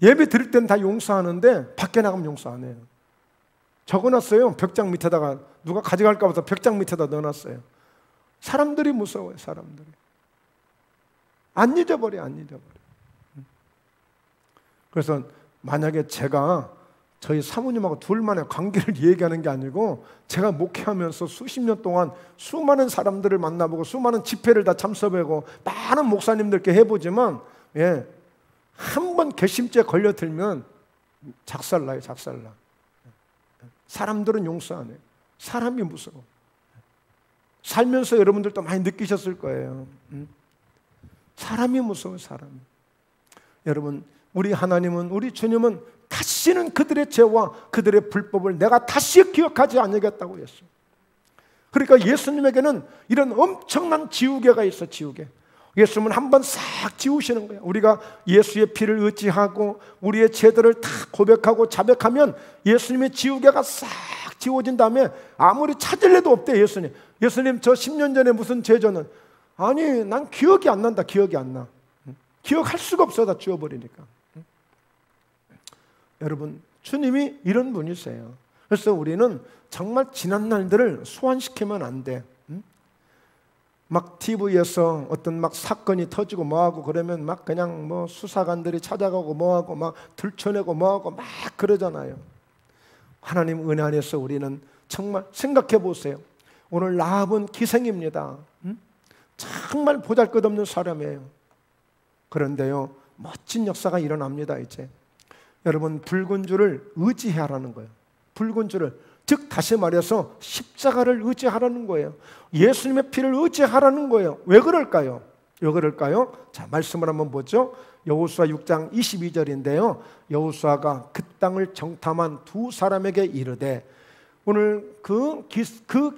예배 드릴 땐 다 용서하는데 밖에 나가면 용서 안 해요. 적어놨어요. 벽장 밑에다가. 누가 가져갈까 봐서 벽장 밑에다 넣어놨어요. 사람들이 무서워요. 사람들이 안 잊어버려. 그래서 만약에 제가 저희 사모님하고 둘만의 관계를 얘기하는 게 아니고, 제가 목회하면서 수십 년 동안 수많은 사람들을 만나보고 수많은 집회를 다 참석하고 많은 목사님들께 해보지만, 한 번 괘씸죄 걸려들면 작살나요. 작살나. 사람들은 용서 안 해요. 사람이 무서워. 살면서 여러분들도 많이 느끼셨을 거예요. 사람이 무서워요. 사람이. 여러분, 우리 하나님은, 우리 주님은 다시는 그들의 죄와 그들의 불법을 내가 다시 기억하지 않겠다고 했어요. 그러니까 예수님에게는 이런 엄청난 지우개가 있어. 지우개. 예수님은 한 번 싹 지우시는 거예요. 우리가 예수의 피를 의지하고 우리의 죄들을 다 고백하고 자백하면 예수님의 지우개가 싹 지워진 다음에 아무리 찾을래도 없대. 예수님 저 10년 전에 무슨 죄저는, 아니 난 기억이 안 난다. 기억이 안 나. 기억할 수가 없어. 다 지워버리니까. 여러분, 주님이 이런 분이세요. 그래서 우리는 정말 지난 날들을 소환시키면 안 돼. 막 TV에서 어떤 막 사건이 터지고 뭐하고 그러면 막 그냥 뭐 수사관들이 찾아가고 뭐하고 막 들춰내고 뭐하고 막 그러잖아요. 하나님 은혜 안에서 우리는 정말 생각해 보세요. 오늘 라합은 기생입니다. 정말 보잘것없는 사람이에요. 그런데요, 멋진 역사가 일어납니다. 이제 여러분, 붉은 줄을 의지하라는 거예요. 붉은 줄을, 즉 다시 말해서 십자가를 의지하라는 거예요. 예수님의 피를 의지하라는 거예요. 왜 그럴까요? 왜 그럴까요? 자, 말씀을 한번 보죠. 여호수아 6장 22절인데요. 여호수아가 그 땅을 정탐한 두 사람에게 이르되, 오늘 그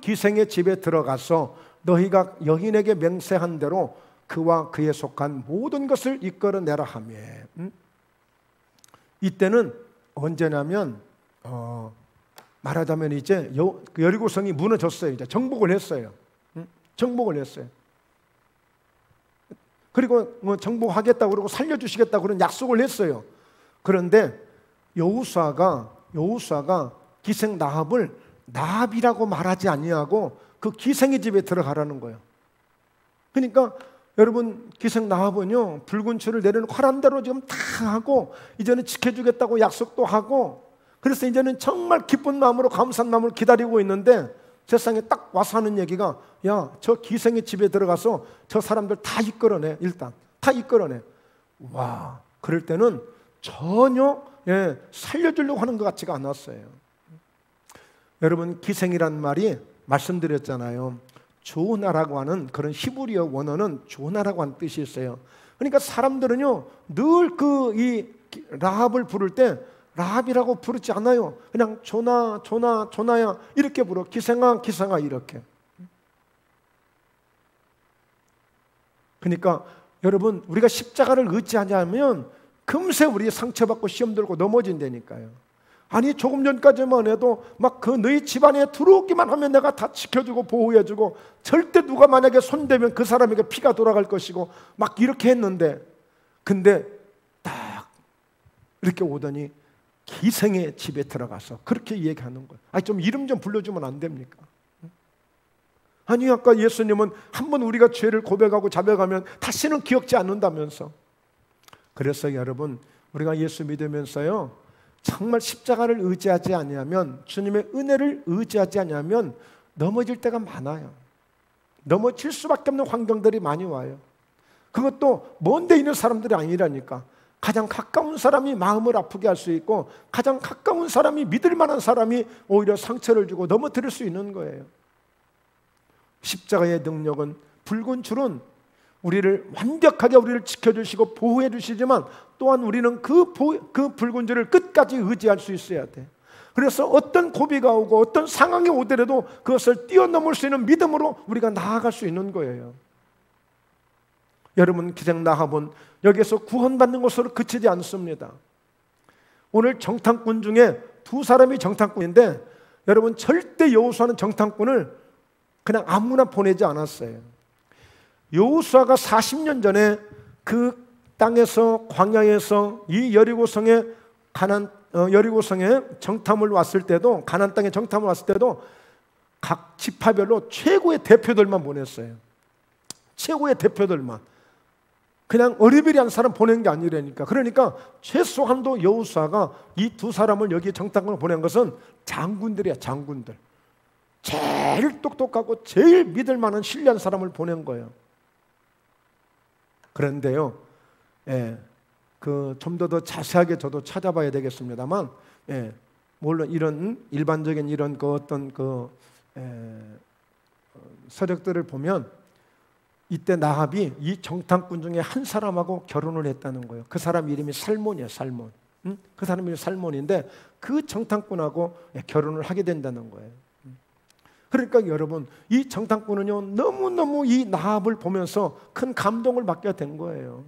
기생의 집에 들어가서 너희가 여인에게 맹세한 대로 그와 그에 속한 모든 것을 이끌어내라 하며, 이때는 언제냐면 말하자면 이제 여리고성이 무너졌어요. 이제 정복을 했어요. 정복을 했어요. 그리고 뭐 정복하겠다고 그러고 살려주시겠다고 그런 약속을 했어요. 그런데 여호수아가 기생 나합을 나합이라고 말하지 아니하고 그 기생의 집에 들어가라는 거예요. 그러니까 여러분, 기생 나합은요, 붉은 줄을 내려놓고 하란 대로 지금 다 하고 이제는 지켜주겠다고 약속도 하고, 그래서 이제는 정말 기쁜 마음으로 감사한 마음으로 기다리고 있는데, 세상에 딱 와서 하는 얘기가, 야, 저 기생의 집에 들어가서 저 사람들 다 이끌어내. 일단 다 이끌어내. 와, 그럴 때는 전혀 살려주려고 하는 것 같지가 않았어요. 여러분, 기생이란 말이 말씀드렸잖아요. 조나라고 하는 그런 히브리어 원어는 조나라고 하는 뜻이 있어요. 그러니까 사람들은요, 늘 이 라합을 부를 때 라합이라고 부르지 않아요. 그냥 조나야 이렇게 부르. 기생아 이렇게. 그러니까 여러분, 우리가 십자가를 의지하냐면 금세 우리 상처받고 시험 들고 넘어진다니까요. 아니, 조금 전까지만 해도 막 그 너희 집안에 들어오기만 하면 내가 다 지켜주고 보호해주고, 절대 누가 만약에 손대면 그 사람에게 피가 돌아갈 것이고 막 이렇게 했는데, 근데 딱 이렇게 오더니 기생의 집에 들어가서 그렇게 얘기하는 거예요. 아니, 좀 이름 좀 불러주면 안 됩니까? 아니, 아까 예수님은 한번 우리가 죄를 고백하고 자백하면 다시는 기억지 않는다면서. 그래서 여러분, 우리가 예수 믿으면서요, 정말 십자가를 의지하지 아니하면, 주님의 은혜를 의지하지 아니하면 넘어질 때가 많아요. 넘어질 수밖에 없는 환경들이 많이 와요. 그것도 먼 데 있는 사람들이 아니라니까. 가장 가까운 사람이 마음을 아프게 할 수 있고, 가장 가까운 사람이, 믿을 만한 사람이 오히려 상처를 주고 넘어뜨릴 수 있는 거예요. 십자가의 능력은, 붉은 줄은 우리를 완벽하게 우리를 지켜주시고 보호해 주시지만, 또한 우리는 그 붉은 줄을 끝까지 의지할 수 있어야 돼. 그래서 어떤 고비가 오고 어떤 상황이 오더라도 그것을 뛰어넘을 수 있는 믿음으로 우리가 나아갈 수 있는 거예요. 여러분, 기생 나합은 여기에서 구원받는 것으로 그치지 않습니다. 오늘 정탐꾼 중에 두 사람이 정탐꾼인데, 여러분, 절대 여호수아는 정탐꾼을 그냥 아무나 보내지 않았어요. 여호수아가 40년 전에 그 땅에서, 광야에서 이 여리고성에 정탐을 왔을 때도, 가나안 땅에 정탐을 왔을 때도 각 지파별로 최고의 대표들만 보냈어요. 최고의 대표들만. 그냥 어리버리한 사람 보낸 게 아니라니까. 그러니까 최소한도 여호수아가 이 두 사람을 여기 정탐꾼을 보낸 것은 장군들이야, 장군들. 제일 똑똑하고 제일 믿을 만한 신뢰한 사람을 보낸 거예요. 그런데요, 좀 더 자세하게 저도 찾아봐야 되겠습니다만, 물론 이런 일반적인 이런 어떤 서적들을 보면, 이때 나합이 이 정탐꾼 중에 한 사람하고 결혼을 했다는 거예요. 그 사람 이름이 살몬이에요, 살몬. 그 사람 이름이 살몬인데 그 정탐꾼하고 결혼을 하게 된다는 거예요. 그러니까 여러분, 이 정탐꾼은요, 너무너무 이 나합을 보면서 큰 감동을 받게 된 거예요.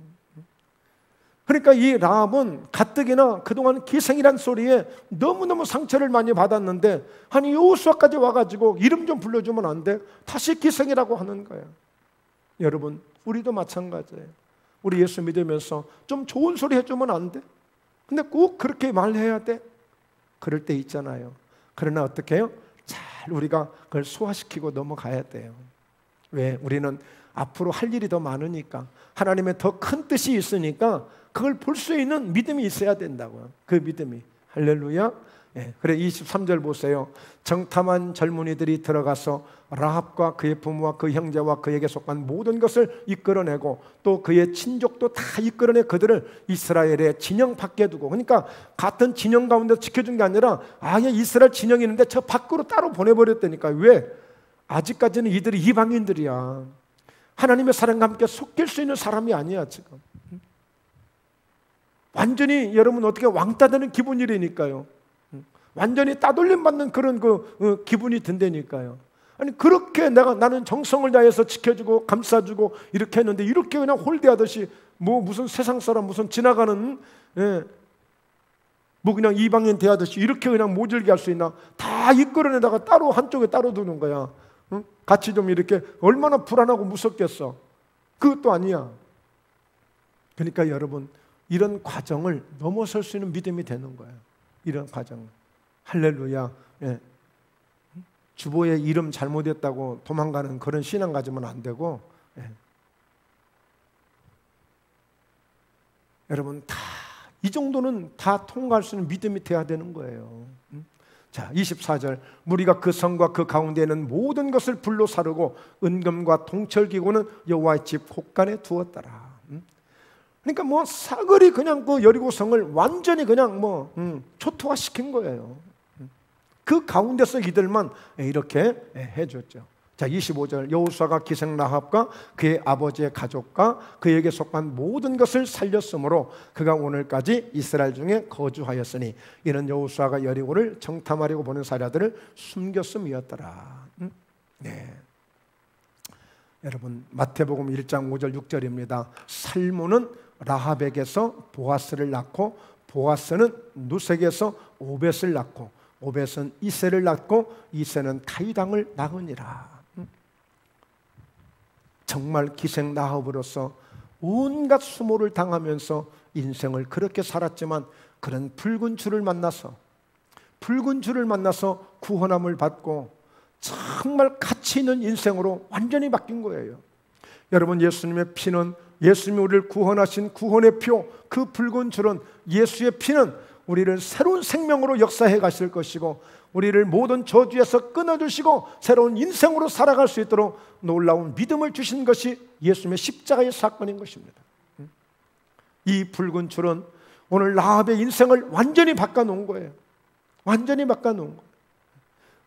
그러니까 이 라합은 가뜩이나 그동안 기생이란 소리에 너무너무 상처를 많이 받았는데, 아니, 여호수아까지 와가지고 이름 좀 불러주면 안 돼? 다시 기생이라고 하는 거예요. 여러분, 우리도 마찬가지예요. 우리 예수 믿으면서 좀 좋은 소리 해주면 안 돼? 근데 꼭 그렇게 말해야 돼? 그럴 때 있잖아요. 그러나 어떻게 해요? 잘 우리가 그걸 소화시키고 넘어가야 돼요. 왜? 우리는 앞으로 할 일이 더 많으니까, 하나님의 더 큰 뜻이 있으니까 그걸 볼 수 있는 믿음이 있어야 된다고요. 그 믿음이. 할렐루야. 예, 그래 23절 보세요. 정탐한 젊은이들이 들어가서 라합과 그의 부모와 그 형제와 그에게 속한 모든 것을 이끌어내고 또 그의 친족도 다 이끌어내 그들을 이스라엘의 진영 밖에 두고, 그러니까 같은 진영 가운데 지켜준 게 아니라 아예 이스라엘 진영이 있는데 저 밖으로 따로 보내버렸다니까. 왜? 아직까지는 이들이 이방인들이야. 하나님의 사랑과 함께 섞일 수 있는 사람이 아니야 지금. 완전히 여러분 어떻게 왕따 되는 기분이라니까요. 완전히 따돌림 받는 그런 기분이 든다니까요. 아니 그렇게 나는 정성을 다해서 지켜주고 감싸주고 이렇게 했는데 이렇게 그냥 홀대하듯이 뭐 무슨 세상 사람 무슨 지나가는 뭐 그냥 이방인 대하듯이 이렇게 그냥 모질게 할 수 있나? 다 이끌어내다가 따로 한쪽에 따로 두는 거야. 응? 같이 좀 이렇게 얼마나 불안하고 무섭겠어. 그것도 아니야. 그러니까 여러분 이런 과정을 넘어설 수 있는 믿음이 되는 거예요. 이런 과정. 할렐루야. 예. 주보의 이름 잘못했다고 도망가는 그런 신앙 가지면 안 되고, 예. 여러분 다 이 정도는 다 통과할 수 있는 믿음이 돼야 되는 거예요. 자 24절 무리가 그 성과 그 가운데 있는 모든 것을 불로 사르고 은금과 동철기구는 여호와의 집 곳간에 두었더라. 그러니까 뭐 사거리 그냥 그 여리고성을 완전히 그냥 뭐 초토화시킨 거예요. 그 가운데서 이들만 이렇게 해줬죠. 자 25절 여호수아가 기생 라합과 그의 아버지의 가족과 그에게 속한 모든 것을 살렸으므로 그가 오늘까지 이스라엘 중에 거주하였으니 이는 여호수아가 여리고를 정탐하려고 보낸 사자들을 숨겼음이었더라. 네. 여러분 마태복음 1장 5절 6절입니다. 살모는 라합에게서 보아스를 낳고 보아스는 누색에서 오벳을 낳고 오벳은 이새를 낳고 이새는 다윗 왕을 낳으니라. 정말 기생 라합으로서 온갖 수모를 당하면서 인생을 그렇게 살았지만 그런 붉은 줄을 만나서 구원함을 받고 정말 가치 있는 인생으로 완전히 바뀐 거예요. 여러분 예수님의 피는 예수님이 우리를 구원하신 구원의 표, 그 붉은 줄은 예수의 피는 우리를 새로운 생명으로 역사해 가실 것이고 우리를 모든 저주에서 끊어주시고 새로운 인생으로 살아갈 수 있도록 놀라운 믿음을 주신 것이 예수님의 십자가의 사건인 것입니다. 이 붉은 줄은 오늘 라합의 인생을 완전히 바꿔놓은 거예요. 완전히 바꿔놓은 거예요.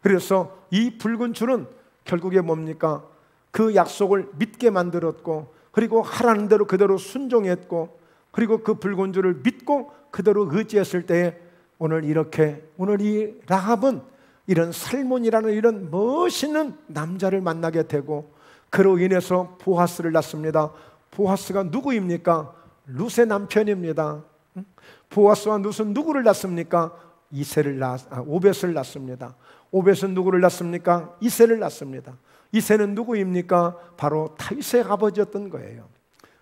그래서 이 붉은 줄은 결국에 뭡니까? 그 약속을 믿게 만들었고 그리고 하라는 대로 그대로 순종했고 그리고 그 붉은 줄을 믿고 그대로 의지했을 때에 오늘 이 라합은 이런 살몬이라는 이런 멋있는 남자를 만나게 되고 그로 인해서 보아스를 낳습니다. 보아스가 누구입니까? 룻의 남편입니다. 보아스와 룻은 누구를 낳습니까? 오벳을 낳습니다. 오벳은 누구를 낳습니까? 이새를 낳습니다. 이새는 누구입니까? 바로 다윗의 아버지였던 거예요.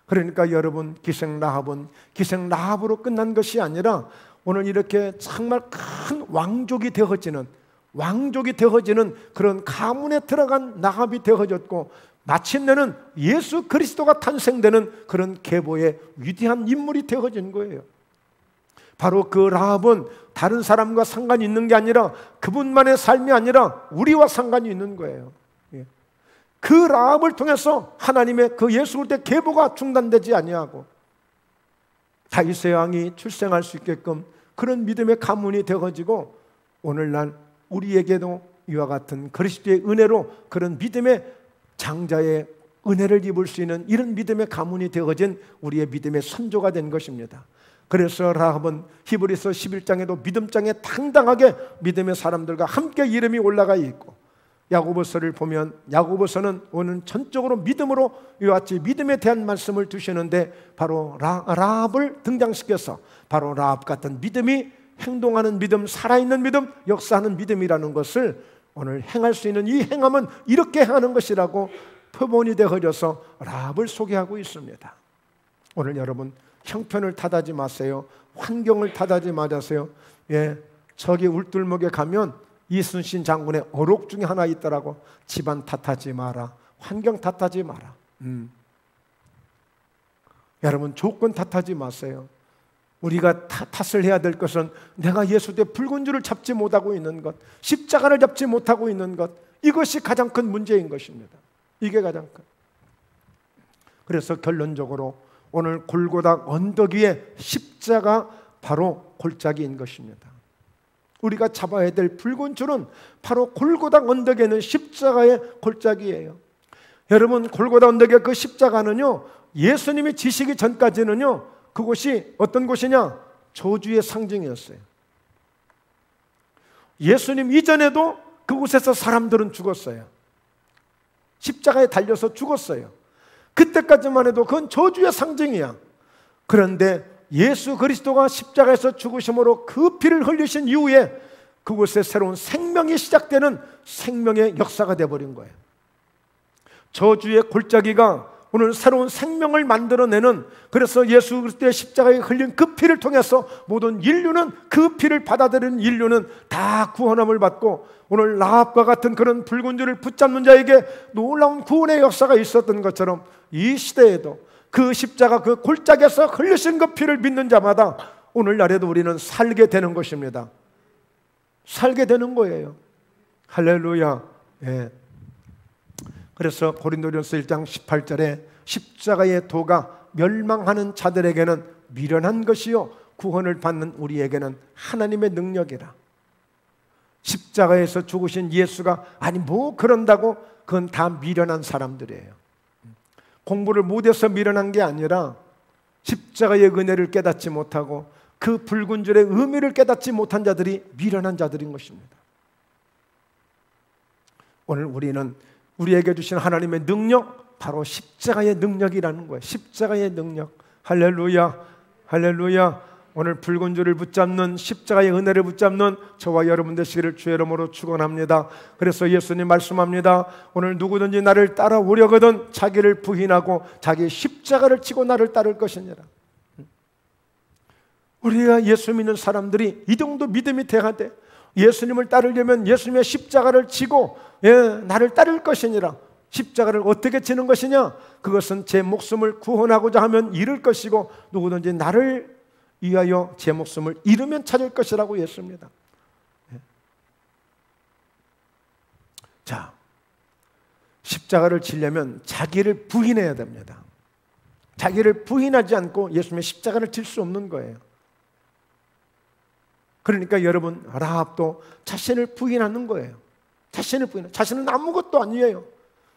그러니까 여러분 기생 라합으로 끝난 것이 아니라 오늘 이렇게 정말 큰 왕족이 되어지는 그런 가문에 들어간 라합이 되어졌고 마침내는 예수 그리스도가 탄생되는 그런 계보의 위대한 인물이 되어진 거예요. 바로 그 라합은 다른 사람과 상관이 있는 게 아니라 그분만의 삶이 아니라 우리와 상관이 있는 거예요. 그 라합을 통해서 하나님의 그 예수 올 때 계보가 중단되지 아니하고 다윗의 왕이 출생할 수 있게끔 그런 믿음의 가문이 되어지고 오늘날 우리에게도 이와 같은 그리스도의 은혜로 그런 믿음의 장자의 은혜를 입을 수 있는 이런 믿음의 가문이 되어진 우리의 믿음의 선조가 된 것입니다. 그래서 라합은 히브리서 11장에도 믿음장에 당당하게 믿음의 사람들과 함께 이름이 올라가 있고 야고보서를 보면 야고보서는 오늘 전적으로 믿음으로 이와 같이 믿음에 대한 말씀을 두시는데 바로 라합을 등장시켜서 바로 라합 같은 믿음이 행동하는 믿음, 살아있는 믿음, 역사하는 믿음이라는 것을 오늘 행할 수 있는 이 행함은 이렇게 행하는 것이라고 표본이 되어져서 라합을 소개하고 있습니다. 오늘 여러분 형편을 탓하지 마세요. 환경을 탓하지 마세요. 저기 울들목에 가면 이순신 장군의 어록 중에 하나 있더라고. 집안 탓하지 마라. 환경 탓하지 마라. 여러분, 조건 탓하지 마세요. 우리가 탓을 해야 될 것은 내가 예수 때 붉은 줄을 잡지 못하고 있는 것, 십자가를 잡지 못하고 있는 것, 이것이 가장 큰 문제인 것입니다. 이게 가장 큰. 그래서 결론적으로 오늘 골고다 언덕 위에 십자가 바로 골짜기인 것입니다. 우리가 잡아야 될 붉은 줄은 바로 골고다 언덕에 있는 십자가의 골짜기예요. 여러분, 골고다 언덕의 그 십자가는요, 예수님이 지시기 전까지는요, 그곳이 어떤 곳이냐? 저주의 상징이었어요. 예수님 이전에도 그곳에서 사람들은 죽었어요. 십자가에 달려서 죽었어요. 그때까지만 해도 그건 저주의 상징이야. 그런데 예수 그리스도가 십자가에서 죽으심으로 그 피를 흘리신 이후에 그곳에 새로운 생명이 시작되는 생명의 역사가 되어버린 거예요. 저주의 골짜기가 오늘 새로운 생명을 만들어내는, 그래서 예수 그리스도의 십자가에 흘린 그 피를 통해서 모든 인류는, 그 피를 받아들인 인류는 다 구원함을 받고, 오늘 라합과 같은 그런 붉은 줄을 붙잡는 자에게 놀라운 구원의 역사가 있었던 것처럼 이 시대에도 그 십자가 그 골짜기에서 흘리신 그 피를 믿는 자마다 오늘날에도 우리는 살게 되는 것입니다. 살게 되는 거예요. 할렐루야. 예. 그래서 고린도전서 1장 18절에 십자가의 도가 멸망하는 자들에게는 미련한 것이요 구원을 받는 우리에게는 하나님의 능력이라. 십자가에서 죽으신 예수가 아니 뭐 그런다고, 그건 다 미련한 사람들이에요. 공부를 못해서 미련한 게 아니라 십자가의 은혜를 깨닫지 못하고 그 붉은 줄의 의미를 깨닫지 못한 자들이 미련한 자들인 것입니다. 오늘 우리는 우리에게 주신 하나님의 능력, 바로 십자가의 능력이라는 거예요. 십자가의 능력. 할렐루야, 할렐루야. 오늘 붉은 줄을 붙잡는, 십자가의 은혜를 붙잡는 저와 여러분 되시기를 주의 이름으로 축원합니다. 그래서 예수님 말씀합니다. 오늘 누구든지 나를 따라오려거든 자기를 부인하고 자기 십자가를 지고 나를 따를 것이니라. 우리가 예수 믿는 사람들이 이 정도 믿음이 돼야 돼. 예수님을 따르려면 예수님의 십자가를 지고 나를 따를 것이니라. 십자가를 어떻게 지는 것이냐? 그것은 제 목숨을 구원하고자 하면 잃을 것이고 누구든지 나를 위하여 제 목숨을 잃으면 찾을 것이라고 했습니다. 자, 십자가를 지려면 자기를 부인해야 됩니다. 자기를 부인하지 않고 예수님의 십자가를 질 수 없는 거예요. 그러니까 여러분, 라합도 자신을 부인하는 거예요. 자신은 아무것도 아니에요.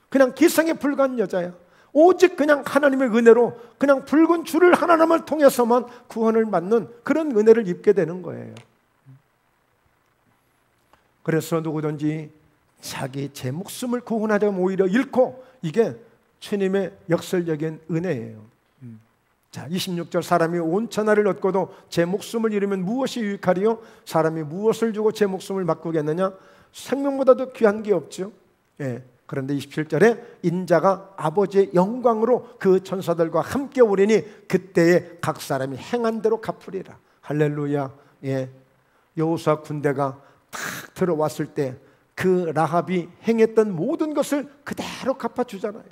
그냥 기성에 불과한 여자야. 오직 그냥 하나님의 은혜로 그냥 붉은 줄을 하나님을 통해서만 구원을 받는 그런 은혜를 입게 되는 거예요. 그래서 누구든지 제 목숨을 구원하자면 오히려 잃고, 이게 주님의 역설적인 은혜예요. 자, 26절, 사람이 온 천하를 얻고도 제 목숨을 잃으면 무엇이 유익하리요? 사람이 무엇을 주고 제 목숨을 바꾸겠느냐? 생명보다도 귀한 게 없죠. 예. 그런데 27절에 인자가 아버지의 영광으로 그 천사들과 함께 오리니 그때에 각 사람이 행한 대로 갚으리라. 할렐루야. 예. 여호수아 군대가 탁 들어왔을 때 그 라합이 행했던 모든 것을 그대로 갚아주잖아요.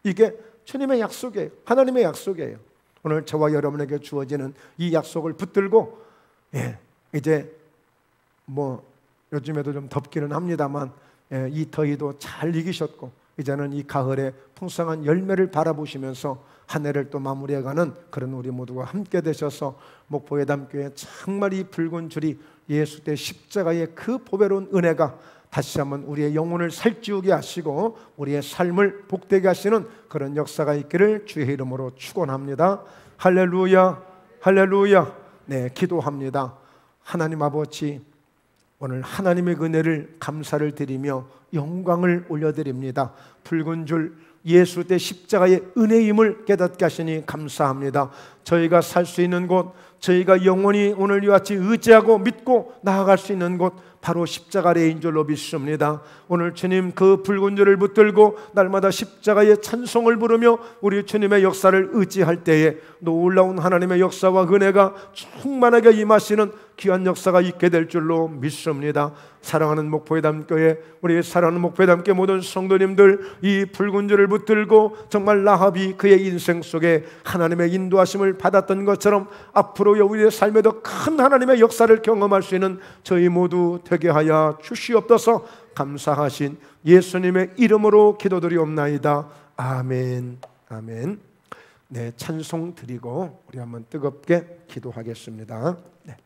이게 주님의 약속이에요. 하나님의 약속이에요. 오늘 저와 여러분에게 주어지는 이 약속을 붙들고, 이제 뭐 요즘에도 좀 덥기는 합니다만 이 더위도 잘 이기셨고 이제는 이 가을에 풍성한 열매를 바라보시면서 한 해를 또 마무리해가는 그런 우리 모두가 함께 되셔서 목포예담교회 정말 이 붉은 줄이 예수 때 십자가의 그 보배로운 은혜가 다시 한번 우리의 영혼을 살찌우게 하시고 우리의 삶을 복되게 하시는 그런 역사가 있기를 주의 이름으로 축원합니다. 할렐루야, 할렐루야. 네, 기도합니다. 하나님 아버지, 오늘 하나님의 은혜를 감사를 드리며 영광을 올려드립니다. 붉은 줄 예수 때 십자가의 은혜임을 깨닫게 하시니 감사합니다. 저희가 살 수 있는 곳, 저희가 영원히 오늘 이와 같이 의지하고 믿고 나아갈 수 있는 곳 바로 십자가 아래인 줄로 믿습니다. 오늘 주님 그 붉은 줄을 붙들고 날마다 십자가의 찬송을 부르며 우리 주님의 역사를 의지할 때에 놀라운 하나님의 역사와 은혜가 충만하게 임하시는 귀한 역사가 있게 될 줄로 믿습니다. 사랑하는 목포회담교회, 우리 사랑하는 목포회담교회 모든 성도님들, 이 붉은 줄을 붙들고 정말 라합이 그의 인생 속에 하나님의 인도하심을 받았던 것처럼 앞으로 우리의 삶에도 큰 하나님의 역사를 경험할 수 있는 저희 모두 되게 하여 주시옵소서. 감사하신 예수님의 이름으로 기도드리옵나이다. 아멘. 아멘. 네, 찬송 드리고 우리 한번 뜨겁게 기도하겠습니다. 네.